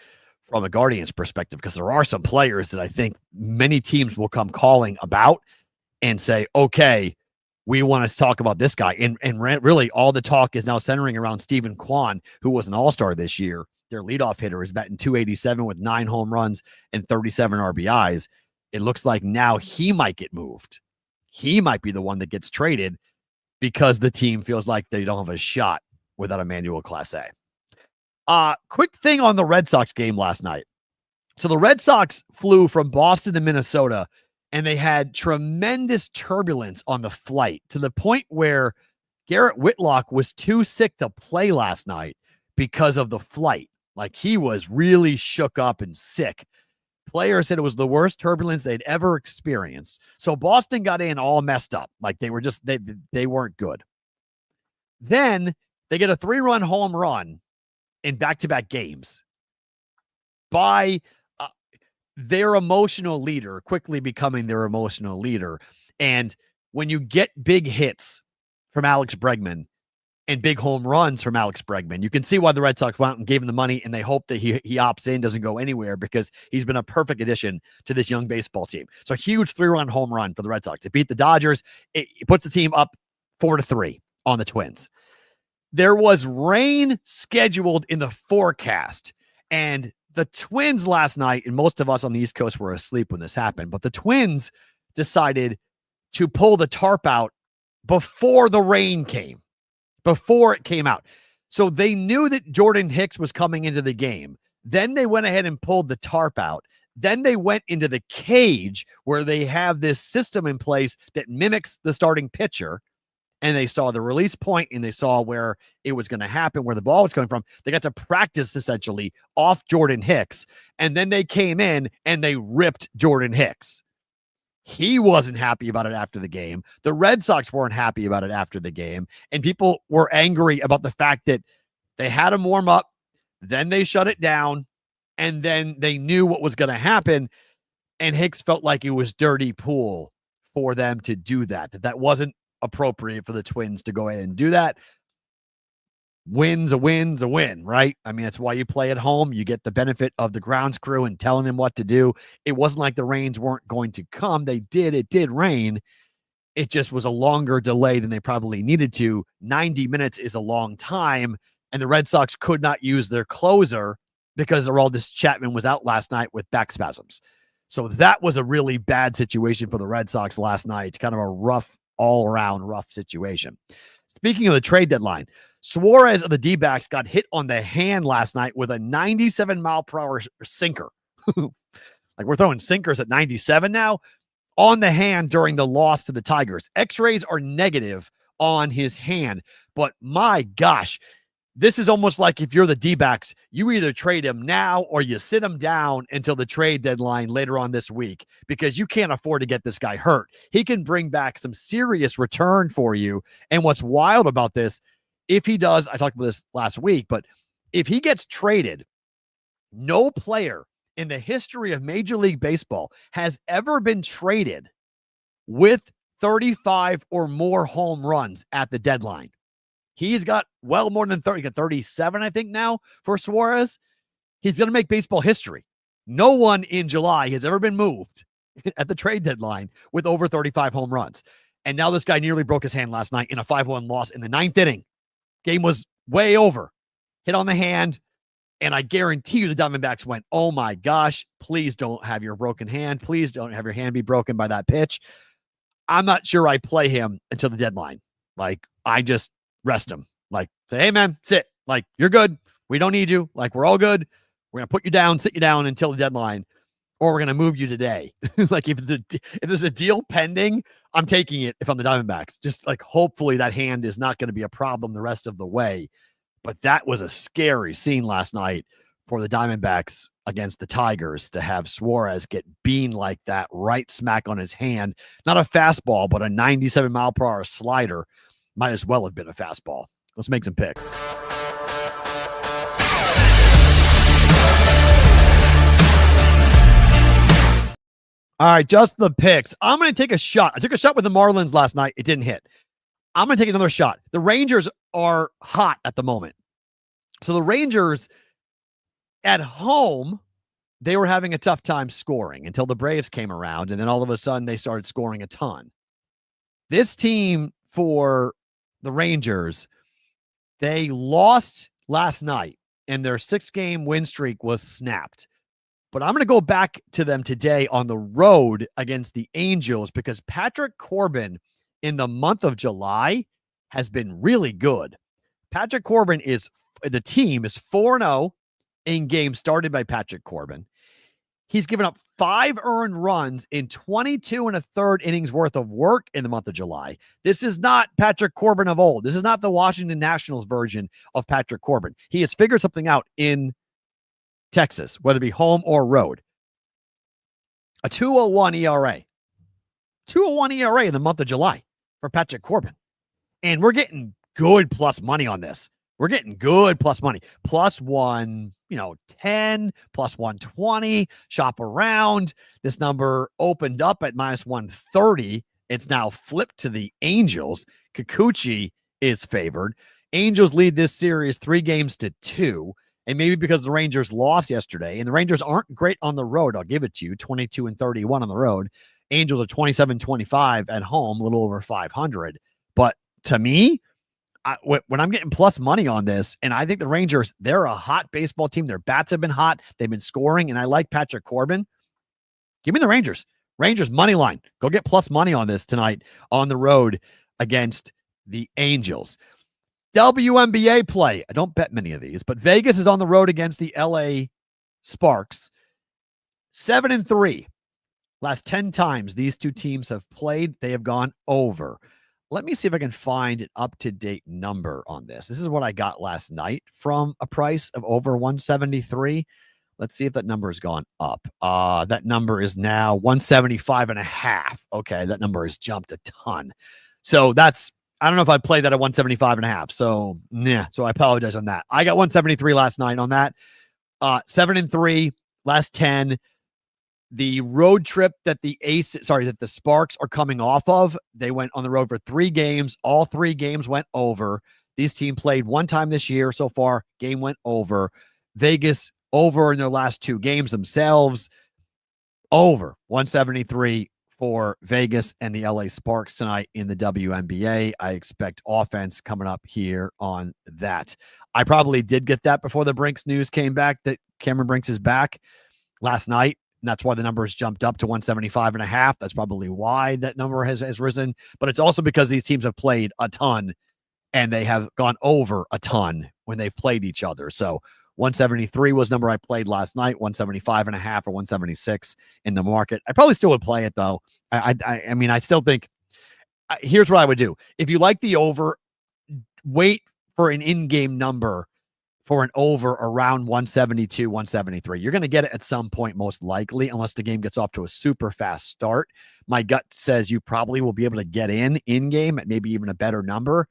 from a Guardian's perspective, because there are some players that I think many teams will come calling about and say, okay, we want to talk about this guy. And really all the talk is now centering around Stephen Kwan, who was an all-star this year. Their leadoff hitter is batting .287 with 9 home runs and 37 RBIs. It looks like now he might get moved. He might be the one that gets traded because the team feels like they don't have a shot without Emmanuel Clase. Quick thing on the Red Sox game last night. So the Red Sox flew from Boston to Minnesota, and they had tremendous turbulence on the flight to the point where Garrett Whitlock was too sick to play last night because of the flight. Like, he was really shook up and sick. Players said it was the worst turbulence they'd ever experienced. So Boston got in all messed up. Like, they were just, they weren't good. Then they get a 3-run home run in back-to-back games by their emotional leader, quickly becoming their emotional leader. And when you get big hits from Alex Bregman and big home runs from Alex Bregman, you can see why the Red Sox went out and gave him the money, and they hope that he opts in, doesn't go anywhere, because he's been a perfect addition to this young baseball team. So a huge 3-run home run for the Red Sox. It beat the Dodgers. It puts the team up 4-3 on the Twins. There was rain scheduled in the forecast, and the Twins last night, and most of us on the East Coast were asleep when this happened, but the Twins decided to pull the tarp out before the rain came. Before it came out. So they knew that Jordan Hicks was coming into the game. Then they went ahead and pulled the tarp out. Then they went into the cage where they have this system in place that mimics the starting pitcher. And they saw the release point, and they saw where it was going to happen, where the ball was coming from. They got to practice essentially off Jordan Hicks. And then they came in and they ripped Jordan Hicks. He wasn't happy about it after the game. The Red Sox weren't happy about it after the game. And people were angry about the fact that they had him warm up, then they shut it down, and then they knew what was going to happen. And Hicks felt like it was dirty pool for them to do that. That wasn't appropriate for the Twins to go ahead and do that. Win's a win, right? I mean, that's why you play at home. You get the benefit of the grounds crew and telling them what to do. It wasn't like the rains weren't going to come. It did rain. It just was a longer delay than they probably needed to. 90 minutes is a long time, and the Red Sox could not use their closer because Aroldis Chapman was out last night with back spasms. So that was a really bad situation for the Red Sox last night. Kind of a rough, all-around rough situation. Speaking of the trade deadline, Suarez of the D-backs got hit on the hand last night with a 97-mile-per-hour sinker. Like, we're throwing sinkers at 97 now on the hand during the loss to the Tigers. X-rays are negative on his hand, but my gosh, this is almost like if you're the D-backs, you either trade him now or you sit him down until the trade deadline later on this week, because you can't afford to get this guy hurt. He can bring back some serious return for you. And what's wild about this, if he does, I talked about this last week, but if he gets traded, no player in the history of Major League Baseball has ever been traded with 35 or more home runs at the deadline. He's got well more than 30, 37, I think now for Suarez. He's going to make baseball history. No one in July has ever been moved at the trade deadline with over 35 home runs. And now this guy nearly broke his hand last night in a 5-1 loss in the 9th inning. Game was way over. Hit on the hand. And I guarantee you the Diamondbacks went, oh my gosh, please don't have your broken hand. Please don't have your hand be broken by that pitch. I'm not sure I play him until the deadline. Like, I just rest him. Like, say, hey man, sit. Like, you're good. We don't need you. Like, we're all good. We're going to put you down, sit you down until the deadline, or we're going to move you today. Like, if there's a deal pending, I'm taking it if I'm the Diamondbacks. Just like, hopefully that hand is not going to be a problem the rest of the way. But that was a scary scene last night for the Diamondbacks against the Tigers, to have Suarez get beamed like that right smack on his hand. Not a fastball, but a 97-mile-per-hour slider. Might as well have been a fastball. Let's make some picks. All right, just the picks. I'm going to take a shot. I took a shot with the Marlins last night. It didn't hit. I'm going to take another shot. The Rangers are hot at the moment. So the Rangers at home, they were having a tough time scoring until the Braves came around, and then all of a sudden they started scoring a ton. This team for the Rangers, they lost last night, and their 6-game win streak was snapped. But I'm going to go back to them today on the road against the Angels because Patrick Corbin in the month of July has been really good. Patrick Corbin the team is 4-0 in games started by Patrick Corbin. He's given up 5 earned runs in 22 and a third innings worth of work in the month of July. This is not Patrick Corbin of old. This is not the Washington Nationals version of Patrick Corbin. He has figured something out in Texas, whether it be home or road. A 2.01 ERA. 2.01 ERA in the month of July for Patrick Corbin. And we're getting good plus money on this. We're getting good plus money. Plus 110, plus 120. Shop around. This number opened up at minus 130. It's now flipped to the Angels. Kikuchi is favored. Angels lead this series 3-2. And maybe because the Rangers lost yesterday, and the Rangers aren't great on the road, I'll give it to you, 22-31 on the road. Angels are 27-25 at home, a little over 500. But to me, when I'm getting plus money on this, and I think the Rangers, they're a hot baseball team. Their bats have been hot. They've been scoring, and I like Patrick Corbin. Give me the Rangers. Rangers money line. Go get plus money on this tonight on the road against the Angels. WNBA play. I don't bet many of these, but Vegas is on the road against the LA Sparks. 7-3. Last 10 times these two teams have played, they have gone over. Let me see if I can find an up-to-date number on this. This is what I got last night from a price of over 173. Let's see if that number has gone up. That number is now 175.5. Okay, that number has jumped a ton. So I don't know if I'd play that at 175.5. So, so I apologize on that. I got 173 last night on that. 7-3, last 10. The road trip that the Sparks are coming off of, they went on the road for 3 games. All 3 games went over. These teams played one time this year so far. Game went over. Vegas over in their last 2 games themselves. Over 173 for Vegas and the LA Sparks tonight in the WNBA. I expect offense coming up here on that. I probably did get that before the Brinks news came back that Cameron Brinks is back last night. And that's why the number has jumped up to 175.5. That's probably why that number has risen. But it's also because these teams have played a ton and they have gone over a ton when they've played each other. So 173 was the number I played last night, 175.5 or 176 in the market. I probably still would play it though. I mean, I still think here's what I would do. If you like the over, wait for an in-game number for an over around 172, 173. You're going to get it at some point, most likely, unless the game gets off to a super fast start. My gut says you probably will be able to get in game at maybe even a better number,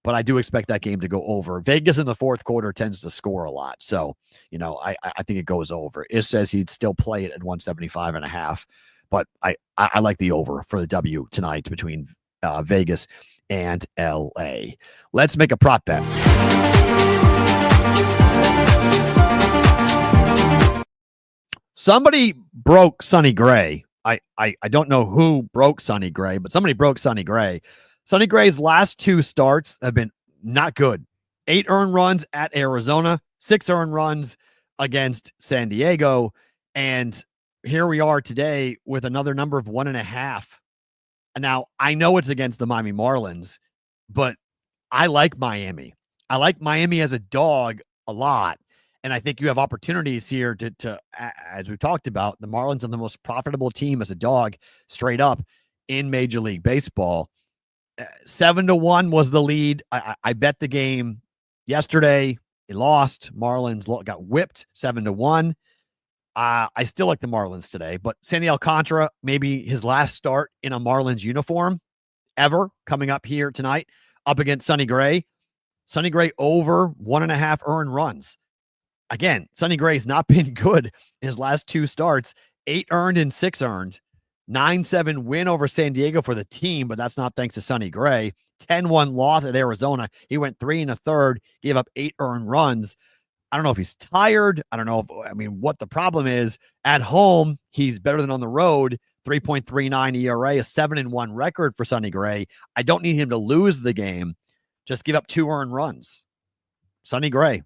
but I do expect that game to go over. Vegas in the fourth quarter tends to score a lot. So, I think it goes over. It says he'd still play it at 175.5, but I like the over for the W tonight between Vegas and LA. Let's make a prop bet. Somebody broke Sonny Gray. I don't know who broke Sonny Gray, but somebody broke Sonny Gray. Sonny Gray's last 2 starts have been not good. 8 earned runs at Arizona, 6 earned runs against San Diego. And here we are today with another number of 1.5. Now, I know it's against the Miami Marlins, but I like Miami. I like Miami as a dog a lot. And I think you have opportunities here to as we've talked about, the Marlins are the most profitable team as a dog straight up in Major League Baseball. 7-1 was the lead. I bet the game yesterday. It lost. Marlins got whipped 7-1. I still like the Marlins today, but Sandy Alcantara, maybe his last start in a Marlins uniform ever coming up here tonight. up against Sonny Gray. Sonny Gray over 1.5 earned runs. Again, Sonny Gray's not been good in his last 2 starts, 8 earned and 6 earned. 9-7 win over San Diego for the team, but that's not thanks to Sonny Gray. 10-1 loss at Arizona. He went 3 1/3, gave up 8 earned runs. I don't know if he's tired. I don't know what the problem is. At home, he's better than on the road. 3.39 ERA, a 7-1 record for Sonny Gray. I don't need him to lose the game. Just give up 2 earned runs. Sonny Gray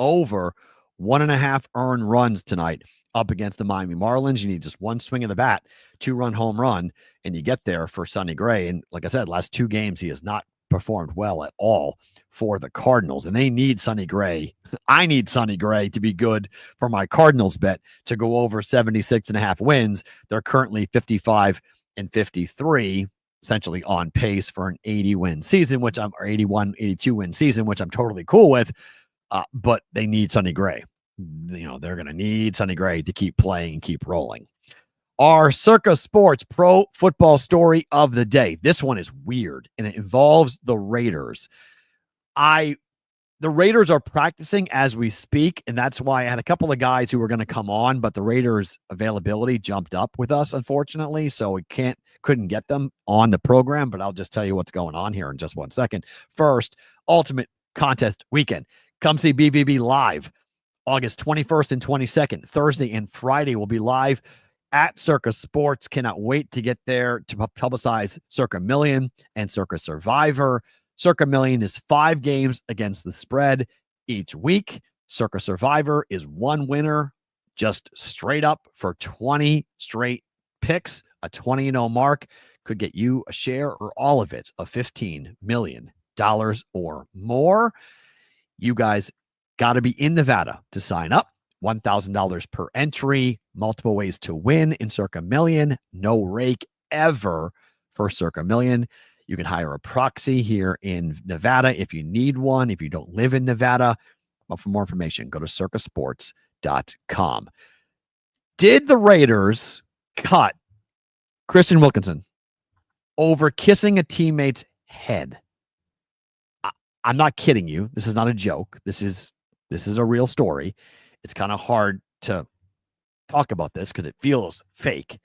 over 1.5 earned runs tonight up against the Miami Marlins. You need just one swing of the bat, 2-run home run, and you get there for Sonny Gray. And like I said, last 2 games, he has not performed well at all for the Cardinals, and they need Sonny Gray. I need Sonny Gray to be good for my Cardinals bet to go over 76.5 wins. They're currently 55-53, essentially on pace for an 80-win season, or 82-win season, which I'm totally cool with. But they need Sonny Gray. They're going to need Sonny Gray to keep playing and keep rolling. Our Circa Sports Pro Football Story of the Day. This one is weird, and it involves the Raiders. The Raiders are practicing as we speak, and that's why I had a couple of guys who were going to come on, but the Raiders' availability jumped up with us, unfortunately, so we couldn't get them on the program, but I'll just tell you what's going on here in just 1 second. First, Ultimate Contest Weekend. Come see BVB live August 21st and 22nd. Thursday and Friday will be live at Circa Sports. Cannot wait to get there to publicize Circa Million and Circa Survivor. Circa Million is 5 games against the spread each week. Circa Survivor is 1 winner, just straight up for 20 straight picks. A 20-0 mark could get you a share or all of it of $15 million or more. You guys got to be in Nevada to sign up. $1,000 per entry, multiple ways to win in Circa Million. No rake ever for Circa Million. You can hire a proxy here in Nevada if you need one, if you don't live in Nevada. But for more information, go to circasports.com. Did the Raiders cut Christian Wilkinson over kissing a teammate's head? I'm not kidding you. This is not a joke. This is a real story. It's kind of hard to talk about this because it feels fake.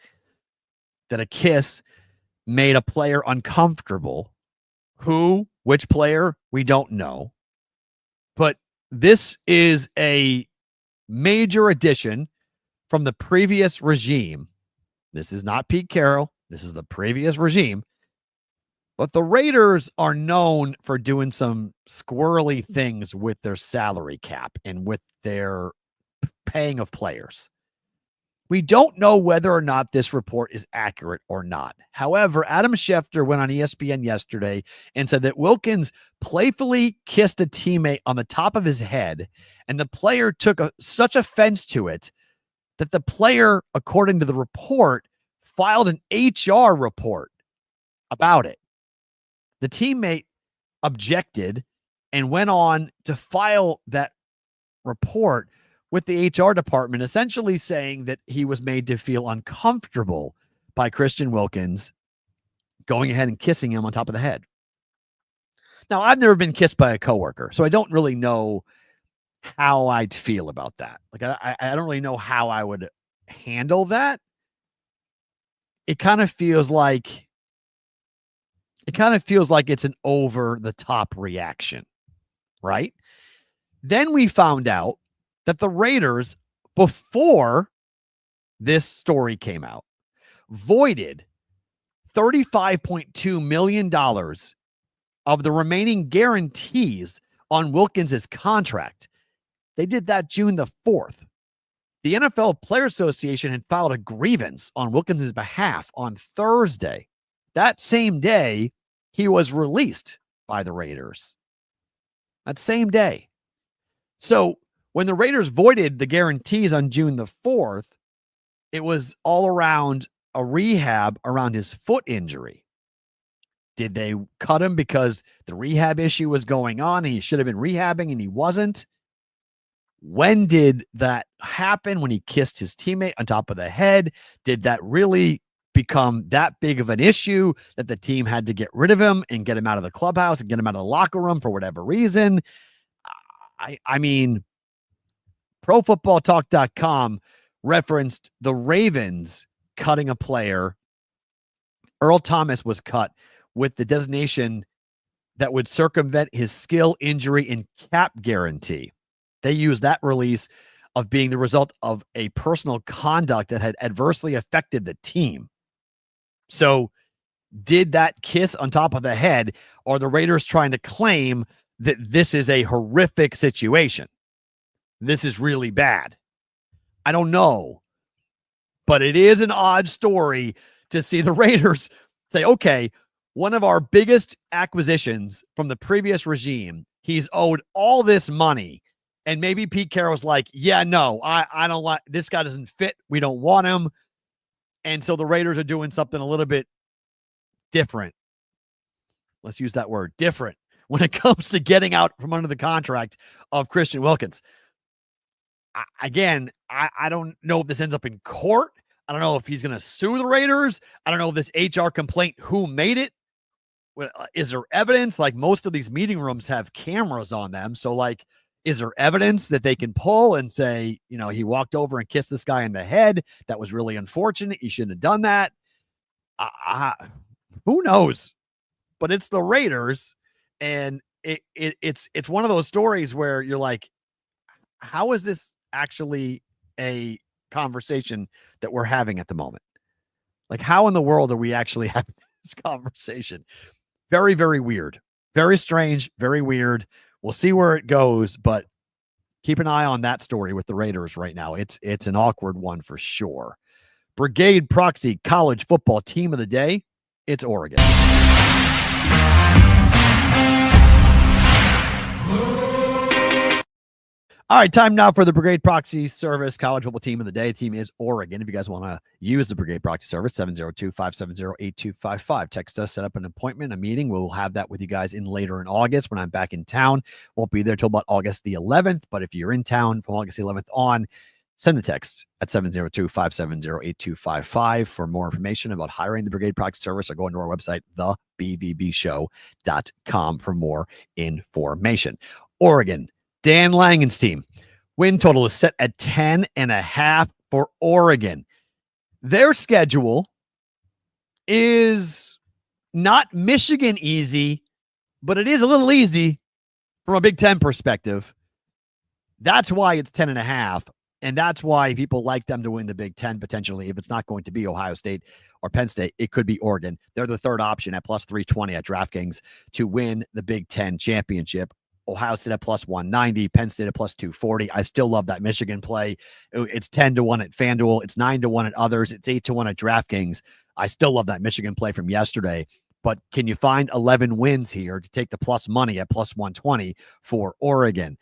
That a kiss made a player uncomfortable. Which player, we don't know. But this is a major addition from the previous regime. This is not Pete Carroll. This is the previous regime. But the Raiders are known for doing some squirrely things with their salary cap and with their paying of players. We don't know whether or not this report is accurate or not. However, Adam Schefter went on ESPN yesterday and said that Wilkins playfully kissed a teammate on the top of his head, and the player took such offense to it that the player, according to the report, filed an HR report about it. The teammate objected and went on to file that report with the HR department, essentially saying that he was made to feel uncomfortable by Christian Wilkins going ahead and kissing him on top of the head. Now, I've never been kissed by a coworker, so I don't really know how I'd feel about that. Like, I don't really know how I would handle that. It kind of feels like it's an over-the-top reaction, right? Then we found out that the Raiders, before this story came out, voided $35.2 million of the remaining guarantees on Wilkins' contract. They did that June the 4th. The NFL Players Association had filed a grievance on Wilkins' behalf on Thursday. That same day, he was released by the Raiders. That same day. So when the Raiders voided the guarantees on June the 4th, it was all around a rehab around his foot injury. Did they cut him because the rehab issue was going on and he should have been rehabbing and he wasn't? When did that happen? When he kissed his teammate on top of the head? Did that really become that big of an issue that the team had to get rid of him and get him out of the clubhouse and get him out of the locker room for whatever reason. I mean, ProFootballTalk.com referenced the Ravens cutting a player. Earl Thomas was cut with the designation that would circumvent his skill, injury, and cap guarantee. They used that release of being the result of a personal conduct that had adversely affected the team. So did that kiss on top of the head, or the Raiders trying to claim that this is a horrific situation? This is really bad. I don't know. But it is an odd story to see the Raiders say, okay, one of our biggest acquisitions from the previous regime, he's owed all this money. And maybe Pete Carroll's like, yeah, no, I don't like, this guy doesn't fit. We don't want him. And so the Raiders are doing something a little bit different. Let's use that word, different, when it comes to getting out from under the contract of Christian Wilkins. I don't know if this ends up in court. I don't know if he's going to sue the Raiders. I don't know if this HR complaint, who made it? Is there evidence? Like, most of these meeting rooms have cameras on them. So, like, is there evidence that they can pull and say, you know, he walked over and kissed this guy in the head? That was really unfortunate. He shouldn't have done that. Who knows? But it's the Raiders, and it's one of those stories where you're like, how is this actually a conversation that we're having at the moment? Like, how in the world are we actually having this conversation? Very, very weird. Very strange. Very weird. We'll see where it goes, but keep an eye on that story with the Raiders right now. It's an awkward one for sure. Brigade Proxy College Football Team of the Day. It's Oregon. All right, time now for the Brigade Proxy Service College Football Team of the Day. The team is Oregon. If you guys want to use the Brigade Proxy Service, 702-570-8255. Text us, set up an appointment, a meeting. We'll have that with you guys later in August when I'm back in town. Won't be there till about August the 11th, but if you're in town from August the 11th on, send a text at 702-570-8255 for more information about hiring the Brigade Proxy Service, or go into our website, thebbbshow.com, for more information. Oregon. Dan Langen's team. Win total is set at 10.5 for Oregon. Their schedule is not Michigan easy, but it is a little easy from a Big Ten perspective. That's why it's 10.5. And that's why people like them to win the Big Ten potentially. If it's not going to be Ohio State or Penn State, it could be Oregon. They're the third option at plus 320 at DraftKings to win the Big Ten championship. Ohio State at plus 190, Penn State at plus 240. I still love that Michigan play. It's 10-1 at FanDuel. It's 9-1 at others. It's 8-1 at DraftKings. I still love that Michigan play from yesterday. But can you find 11 wins here to take the plus money at plus 120 for Oregon?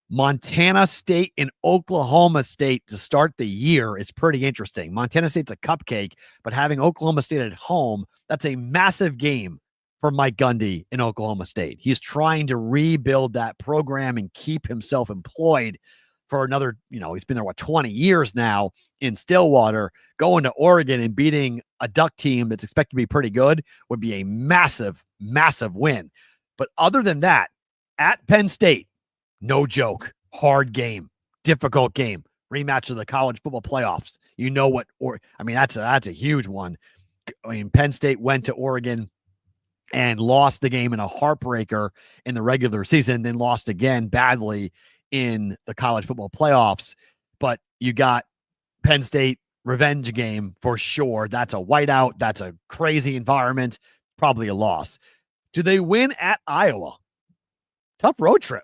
Montana State and Oklahoma State to start the year is pretty interesting. Montana State's a cupcake, but having Oklahoma State at home, that's a massive game for Mike Gundy in Oklahoma State. He's trying to rebuild that program and keep himself employed for another, he's been there, 20 years now in Stillwater. Going to Oregon and beating a Duck team that's expected to be pretty good would be a massive, massive win. But other than that, at Penn State, no joke, hard game, difficult game, rematch of the college football playoffs. That's a huge one. Penn State went to Oregon and lost the game in a heartbreaker in the regular season, then lost again badly in the college football playoffs. But you got Penn State revenge game for sure. That's a whiteout. That's a crazy environment. Probably a loss. Do they win at Iowa? Tough road trip.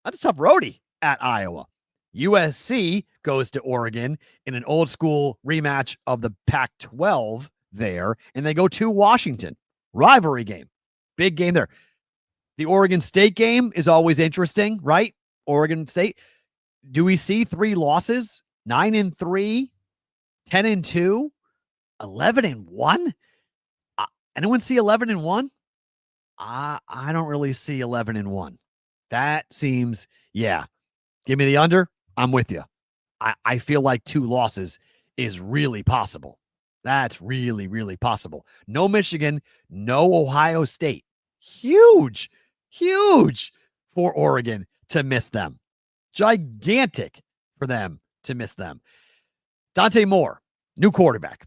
That's a tough roadie at Iowa. USC goes to Oregon in an old school rematch of the Pac-12 there, and they go to Washington. Rivalry game. Big game there. The Oregon State game is always interesting, right? Oregon State. Do we see 3 losses? 9-3, 10-2, 11-1? Anyone see 11-1? I don't really see 11-1. That seems, give me the under. I'm with you. I feel like 2 losses is really possible. That's really, really possible. No Michigan, no Ohio State. Huge, huge for Oregon to miss them. Gigantic for them to miss them. Dante Moore, new quarterback.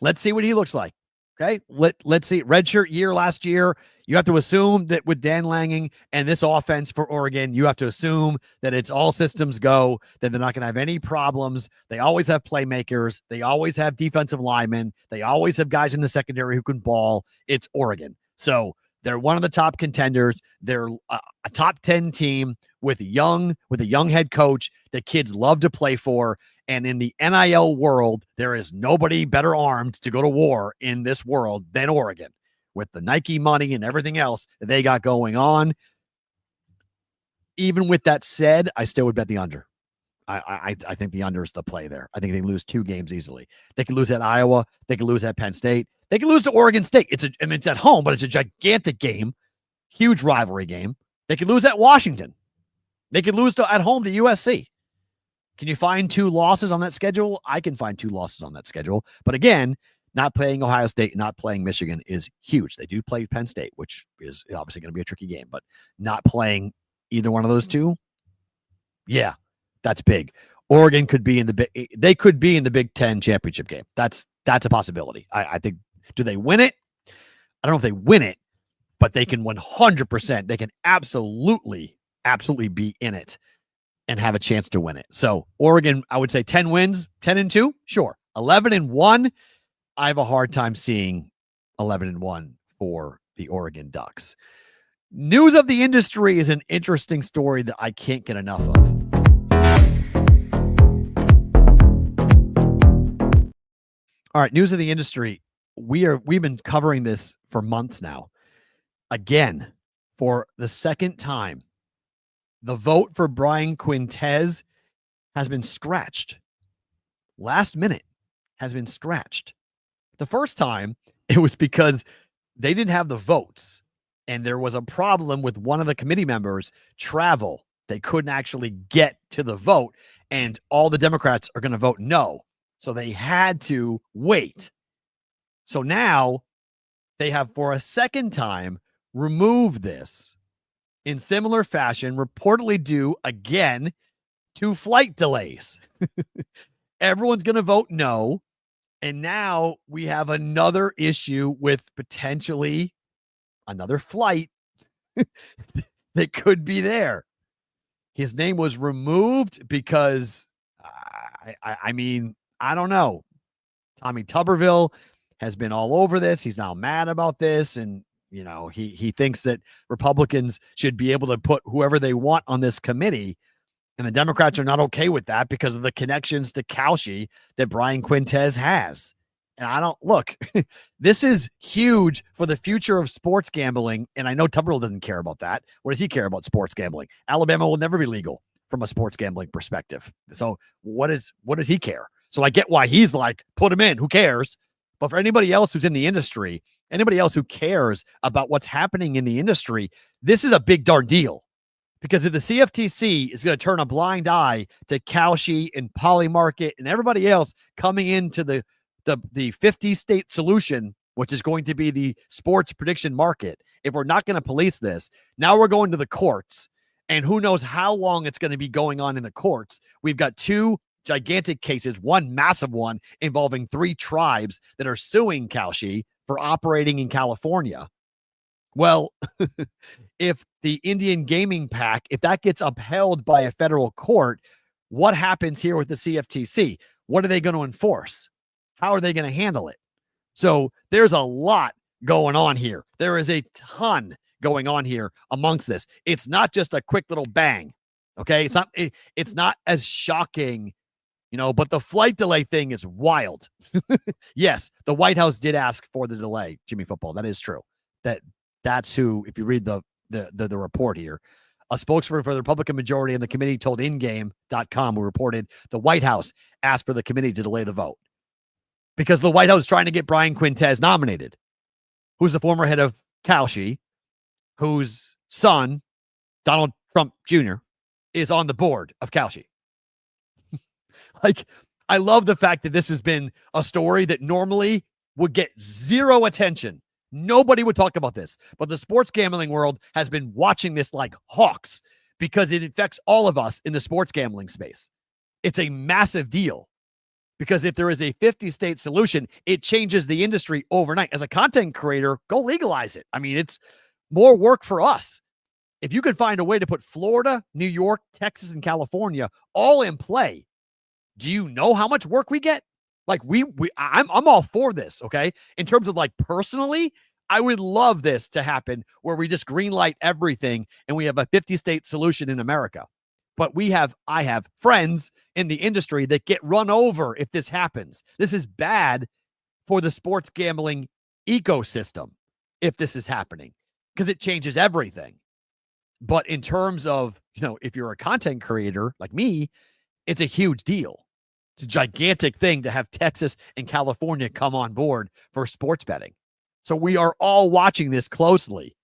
Let's see what he looks like. Okay. Let's see. Redshirt year last year. You have to assume that with Dan Lanning and this offense for Oregon, you have to assume that it's all systems go, that they're not going to have any problems. They always have playmakers. They always have defensive linemen. They always have guys in the secondary who can ball. It's Oregon. So they're one of the top contenders. They're a top 10 team with a young head coach that kids love to play for. And in the NIL world, there is nobody better armed to go to war in this world than Oregon, with the Nike money and everything else that they got going on. Even with that said, I still would bet the under. I think the under is the play there. I think they lose 2 games easily. They could lose at Iowa. They could lose at Penn State. They could lose to Oregon State. It's at home, but it's a gigantic game, huge rivalry game. They could lose at Washington. They could lose at home to USC. Can you find 2 losses on that schedule? I can find 2 losses on that schedule. But again, not playing Ohio State, not playing Michigan is huge. They do play Penn State, which is obviously going to be a tricky game, but not playing either one of those 2, yeah, that's big. Oregon could be in the Big Ten championship game. That's a possibility. I think. Do they win it? I don't know if they win it, but they can 100%. They can absolutely be in it and have a chance to win it. So Oregon, I would say 10 wins, 10-2, sure. 11-1. I have a hard time seeing 11-1 for the Oregon Ducks. News of the industry is an interesting story that I can't get enough of. All right, news of the industry. We've been covering this for months now. Again, for the second time, the vote for Brian Quintez has been scratched. Last minute has been scratched. The first time, it was because they didn't have the votes, and there was a problem with one of the committee members' travel. They couldn't actually get to the vote, and all the Democrats are going to vote no. So they had to wait. So now they have, for a second time, removed this in similar fashion, reportedly due again to flight delays. Everyone's going to vote no. And now we have another issue with potentially another flight that could be there. His name was removed because, I mean, I don't know. Tommy Tuberville has been all over this. He's now mad about this. And, you know, he thinks that Republicans should be able to put whoever they want on this committee. And the Democrats are not okay with that because of the connections to Kalshi that Brian Quintez has. And I don't look, this is huge for the future of sports gambling. And I know Tuberville doesn't care about that. What does he care about sports gambling? Alabama will never be legal from a sports gambling perspective. So what does he care? So I get why he's like, put him in, who cares? But for anybody else who's in the industry, anybody else who cares about what's happening in the industry, this is a big darn deal. Because if the CFTC is going to turn a blind eye to Kalshi and Polymarket and everybody else coming into the 50-state solution, which is going to be the sports prediction market, if we're not going to police this, now we're going to the courts. And who knows how long it's going to be going on in the courts. We've got 2 gigantic cases, one massive one involving 3 tribes that are suing Kalshi for operating in California. Well, if the Indian Gaming Pact, if that gets upheld by a federal court, what happens here with the CFTC? What are they going to enforce? How are they going to handle it? So there's a lot going on here. There is a ton going on here amongst this. It's not just a quick little bang. Okay. It's not as shocking, you know, but the flight delay thing is wild. Yes, the White House did ask for the delay, Jimmy Football. That is true. That's who, if you read the report here, a spokesperson for the Republican majority in the committee told ingame.com, who reported the White House asked for the committee to delay the vote because the White House is trying to get Brian Quintez nominated, who's the former head of Kalshi, whose son, Donald Trump Jr., is on the board of Kalshi. Like, I love the fact that this has been a story that normally would get zero attention. Nobody would talk about this, but the sports gambling world has been watching this like hawks because it affects all of us in the sports gambling space. It's a massive deal because if there is a 50-state solution, it changes the industry overnight. As a content creator, go legalize it. I mean, it's more work for us. If you can find a way to put Florida, New York, Texas, and California all in play, do you know how much work we get? Like I'm all for this, okay? In terms of like personally, I would love this to happen where we just greenlight everything and we have a 50-state solution in America. But I have friends in the industry that get run over if this happens. This is bad for the sports gambling ecosystem if this is happening because it changes everything. But in terms of, if you're a content creator like me, it's a huge deal. It's a gigantic thing to have Texas and California come on board for sports betting. So we are all watching this closely,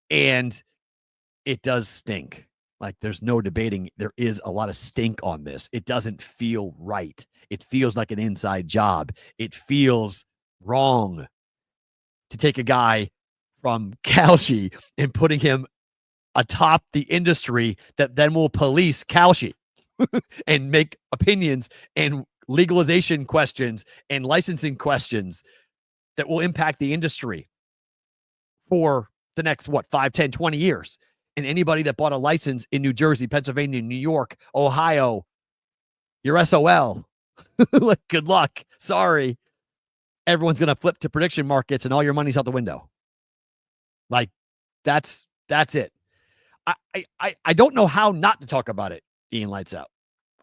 and it does stink. Like, there's no debating. There is a lot of stink on this. It doesn't feel right. It feels like an inside job. It feels wrong to take a guy from Kalshi and putting him atop the industry that then will police Kalshi and make opinions and legalization questions and licensing questions that will impact the industry for the next, 5, 10, 20 years. And anybody that bought a license in New Jersey, Pennsylvania, New York, Ohio, you're SOL. Like, good luck. Sorry. Everyone's going to flip to prediction markets and all your money's out the window. Like, that's it. I don't know how not to talk about it, Ian Lights Out.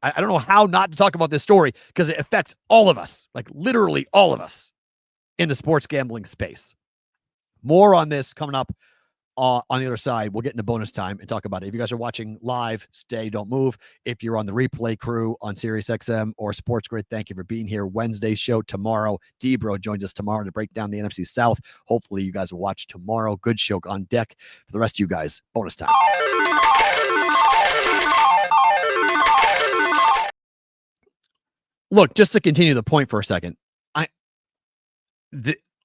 I don't know how not to talk about this story because it affects all of us, like literally all of us in the sports gambling space. More on this coming up on the other side. We'll get into bonus time and talk about it. If you guys are watching live, stay, don't move. If you're on the replay crew on SiriusXM or Sports Grid, thank you for being here. Wednesday show tomorrow. Debro joins us tomorrow to break down the NFC South. Hopefully you guys will watch tomorrow. Good show on deck. For the rest of you guys, bonus time. Look, just to continue the point for a second,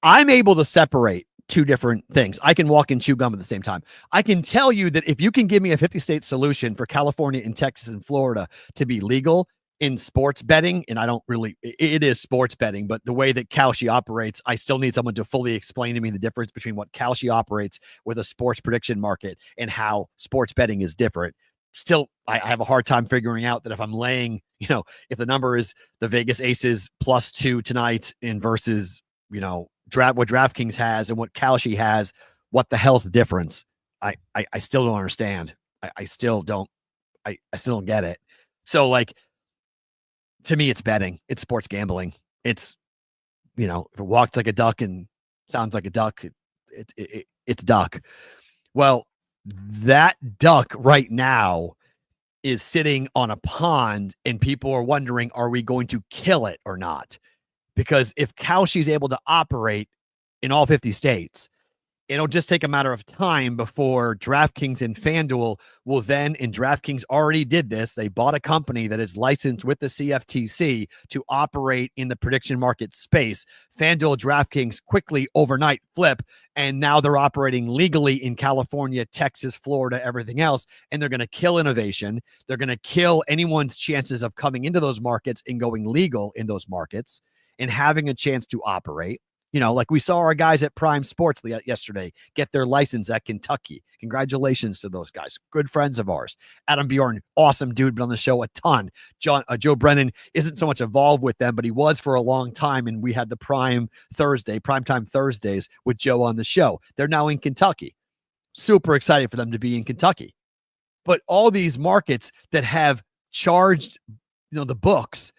I'm able to separate two different things. I can walk and chew gum at the same time. I can tell you that if you can give me a 50-state solution for California and Texas and Florida to be legal in sports betting, and it is sports betting, but the way that Kalshi operates, I still need someone to fully explain to me the difference between what Kalshi operates with a sports prediction market and how sports betting is different. Still, I have a hard time figuring out that if I'm laying, if the number is the Vegas Aces +2 tonight and versus, what DraftKings has and what Kalshi has, what the hell's the difference? I still don't understand. I still don't get it. So, like, to me, it's betting. It's sports gambling. It's, if it walks like a duck and sounds like a duck, it's duck. Well, that duck right now is sitting on a pond and people are wondering, are we going to kill it or not? Because if Kalshi is able to operate in all 50 states, it'll just take a matter of time before DraftKings and FanDuel will then, and DraftKings already did this, they bought a company that is licensed with the CFTC to operate in the prediction market space. FanDuel, DraftKings quickly overnight flip, and now they're operating legally in California, Texas, Florida, everything else, and they're going to kill innovation. They're going to kill anyone's chances of coming into those markets and going legal in those markets and having a chance to operate. Like we saw our guys at Prime Sports yesterday get their license at Kentucky. Congratulations to those guys. Good friends of ours. Adam Bjorn, awesome dude, been on the show a ton. Joe Brennan isn't so much involved with them, but he was for a long time, and we had the Primetime Thursdays with Joe on the show. They're now in Kentucky. Super excited for them to be in Kentucky. But all these markets that have charged, the books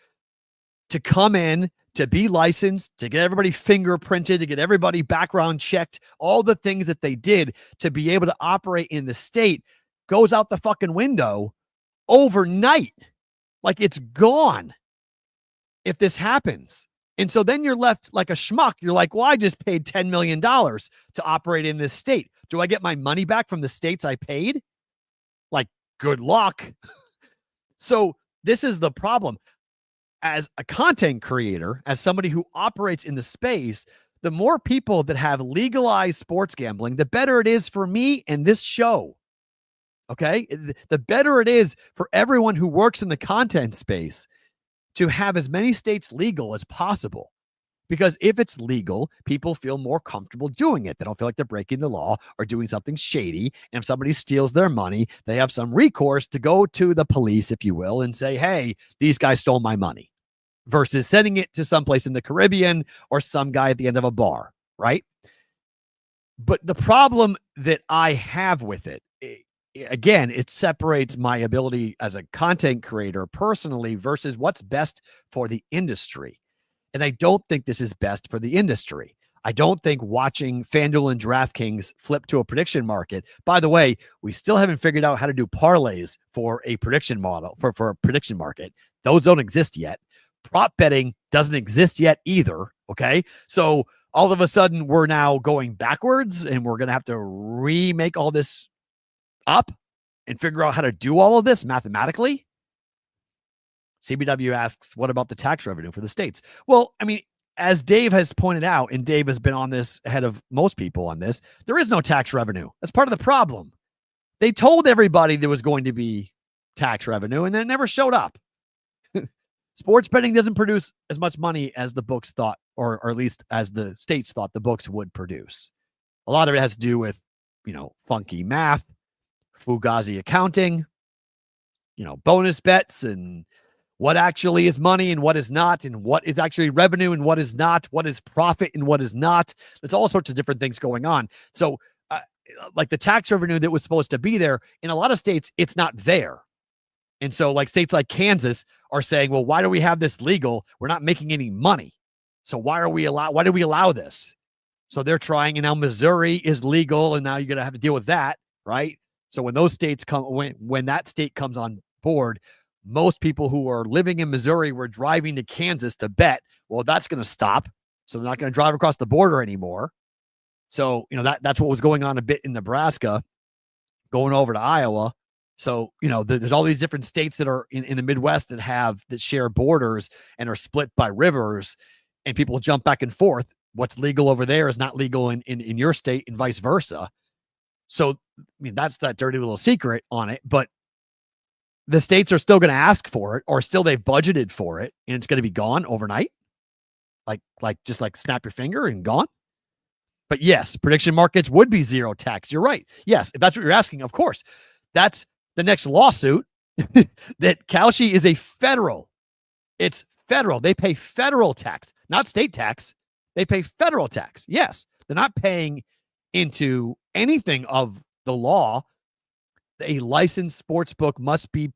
to come in, to be licensed, to get everybody fingerprinted, to get everybody background checked, all the things that they did to be able to operate in the state goes out the fucking window overnight. Like, it's gone if this happens. And so then you're left like a schmuck. You're like, well, I just paid $10 million to operate in this state. Do I get my money back from the states I paid? Like, good luck. So this is the problem. as a content creator, as somebody who operates in the space, the more people that have legalized sports gambling, the better it is for me and this show. Okay. The better it is for everyone who works in the content space to have as many states legal as possible. Because if it's legal, people feel more comfortable doing it. They don't feel like they're breaking the law or doing something shady. And if somebody steals their money, they have some recourse to go to the police, if you will, and say, hey, these guys stole my money, versus sending it to someplace in the Caribbean or some guy at the end of a bar, right? But the problem that I have with it, again, it separates my ability as a content creator personally versus what's best for the industry. And I don't think this is best for the industry. I don't think watching FanDuel and DraftKings flip to a prediction market. By the way, we still haven't figured out how to do parlays for a prediction model, for a prediction market. Those don't exist yet. Prop betting doesn't exist yet either. Okay. So all of a sudden we're now going backwards and we're going to have to remake all this up and figure out how to do all of this mathematically. CBW asks, what about the tax revenue for the states? Well, I mean, as Dave has pointed out, and Dave has been on this ahead of most people on this, there is no tax revenue. That's part of the problem. They told everybody there was going to be tax revenue, and then it never showed up. Sports betting doesn't produce as much money as the books thought, or at least as the states thought the books would produce. A lot of it has to do with, funky math, Fugazi accounting, bonus bets, and what actually is money and what is not, and what is actually revenue and what is not, what is profit and what is not. There's all sorts of different things going on. So like the tax revenue that was supposed to be there in a lot of states, it's not there. And so like states like Kansas are saying, well, why do we have this legal? We're not making any money. So why do we allow this? So they're trying, and now Missouri is legal, and now you're going to have to deal with that, right? So when those states come, when that state comes on board, most people who are living in Missouri were driving to Kansas to bet. Well, that's going to stop. So they're not going to drive across the border anymore. So, that's what was going on a bit in Nebraska, going over to Iowa. So, there's all these different states that are in the Midwest that share borders and are split by rivers, and people jump back and forth. What's legal over there is not legal in your state, and vice versa. So, I mean, that's that dirty little secret on it. But the states are still going to ask for it, or still they've budgeted for it, and it's going to be gone overnight. Just snap your finger and gone. But yes, prediction markets would be zero tax. You're right. Yes, if that's what you're asking, of course. That's the next lawsuit. That Kalshi is a federal. It's federal. They pay federal tax, not state tax. They pay federal tax. Yes, they're not paying into anything of the law. A licensed sports book must be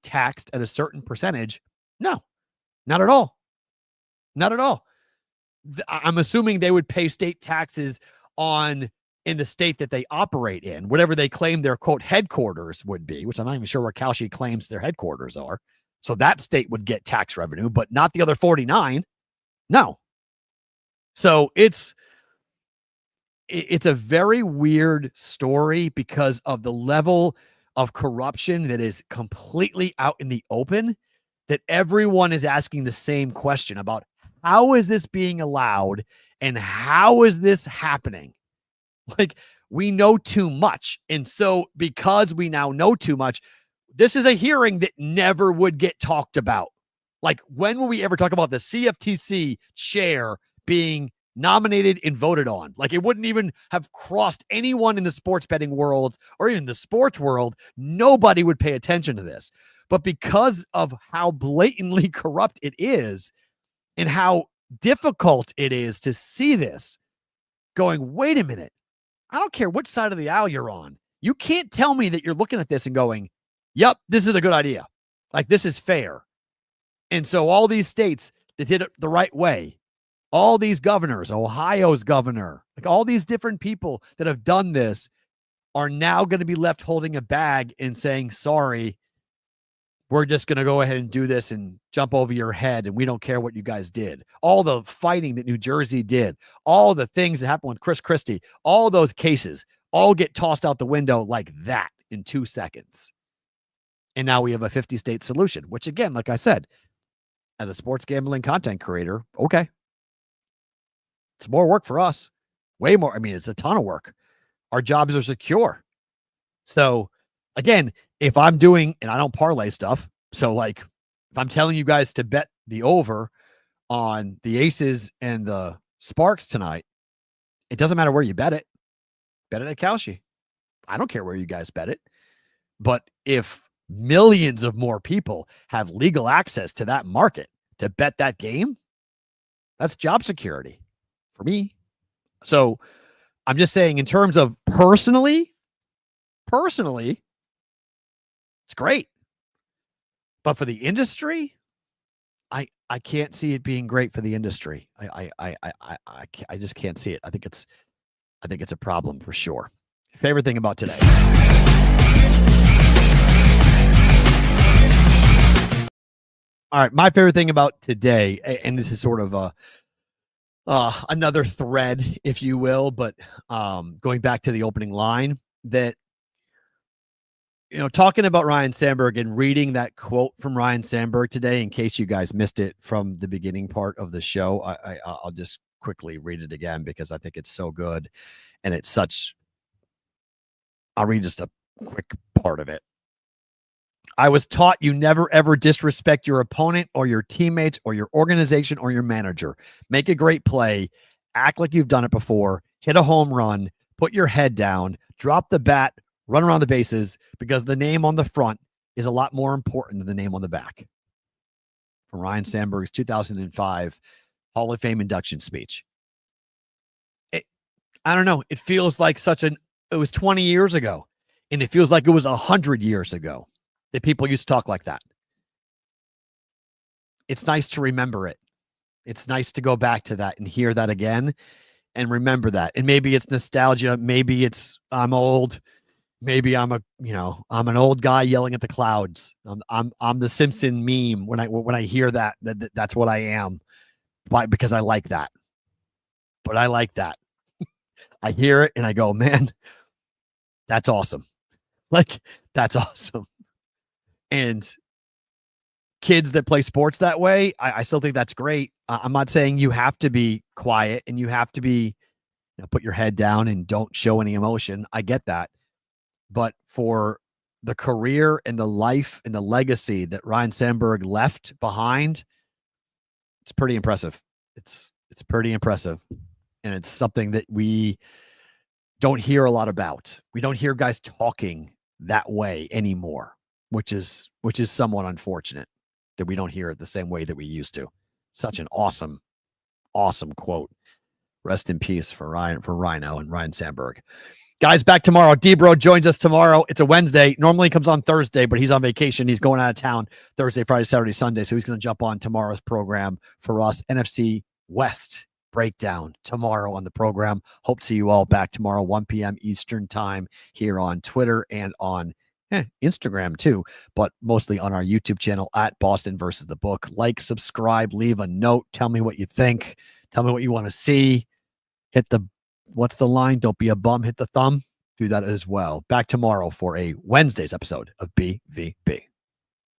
taxed at a certain percentage. No, not at all. Not at all. I'm assuming they would pay state taxes in the state that they operate in, whatever they claim their quote headquarters would be, which I'm not even sure where Kalshi claims their headquarters are. So that state would get tax revenue, but not the other 49. No. So it's a very weird story because of the level of corruption that is completely out in the open, that everyone is asking the same question about how is this being allowed and how is this happening? Like, we know too much. And so because we now know too much, this is a hearing that never would get talked about. Like, when will we ever talk about the CFTC chair being nominated and voted on? Like, it wouldn't even have crossed anyone in the sports betting world or even the sports world. Nobody would pay attention to this. But because of how blatantly corrupt it is and how difficult it is to see this, going, wait a minute, I don't care which side of the aisle you're on. You can't tell me that you're looking at this and going, yep, this is a good idea. Like, this is fair. And so all these states that did it the right way, all these governors, Ohio's governor, like all these different people that have done this are now going to be left holding a bag and saying, sorry, we're just going to go ahead and do this and jump over your head, and we don't care what you guys did. All the fighting that New Jersey did, all the things that happened with Chris Christie, all those cases all get tossed out the window like that in 2 seconds. And now we have a 50-state solution, which, again, like I said, as a sports gambling content creator, okay. It's more work for us. Way more. I mean, it's a ton of work. Our jobs are secure. So again, if I'm doing, and I don't parlay stuff, so like if I'm telling you guys to bet the over on the Aces and the Sparks tonight, it doesn't matter where you bet it. Bet it at Kalshi. I don't care where you guys bet it. But if millions of more people have legal access to that market to bet that game, that's job security for me. So I'm just saying, in terms of personally, it's great. But for the industry, I can't see it being great for the industry. I just can't see it. I think it's a problem for sure. Favorite thing about today. All right, my favorite thing about today, and this is sort of another thread, if you will, but going back to the opening line, that, you know, talking about Ryne Sandberg and reading that quote from Ryne Sandberg today, in case you guys missed it from the beginning part of the show, I'll just quickly read it again because I think it's so good, and it's such. I'll read just a quick part of it. I was taught you never, ever disrespect your opponent or your teammates or your organization or your manager. Make a great play. Act like you've done it before. Hit a home run. Put your head down. Drop the bat. Run around the bases, because the name on the front is a lot more important than the name on the back. From Ryne Sandberg's 2005 Hall of Fame induction speech. I don't know. It feels like it was 20 years ago, and it feels like it was 100 years ago that people used to talk like that. It's nice to remember it. It's nice to go back to that and hear that again and remember that. And maybe it's nostalgia. Maybe it's I'm old. Maybe I'm an old guy yelling at the clouds. I'm the Simpson meme when I hear that that's what I am. Why? Because I like that. But I like that. I hear it and I go, man, that's awesome. Like, that's awesome. And kids that play sports that way, I still think that's great. I'm not saying you have to be quiet and you have to be, put your head down and don't show any emotion. I get that. But for the career and the life and the legacy that Ryne Sandberg left behind, it's pretty impressive. It's pretty impressive. And it's something that we don't hear a lot about. We don't hear guys talking that way anymore, which is somewhat unfortunate that we don't hear it the same way that we used to. Such an awesome quote. Rest in peace for Rhino and Ryne Sandberg. Guys, back tomorrow. D-Bro joins us tomorrow. It's a Wednesday. Normally comes on Thursday, but he's on vacation. He's going out of town Thursday, Friday, Saturday, Sunday. So he's going to jump on tomorrow's program for us. NFC West breakdown tomorrow on the program. Hope to see you all back tomorrow, 1 p.m. Eastern time, here on Twitter and on Instagram too, but mostly on our YouTube channel at Boston versus the Book. Like, subscribe, leave a note. Tell me what you think. Tell me what you want to see. Hit the what's the line? Don't be a bum. Hit the thumb. Do that as well. Back tomorrow for a Wednesday's episode of BVB.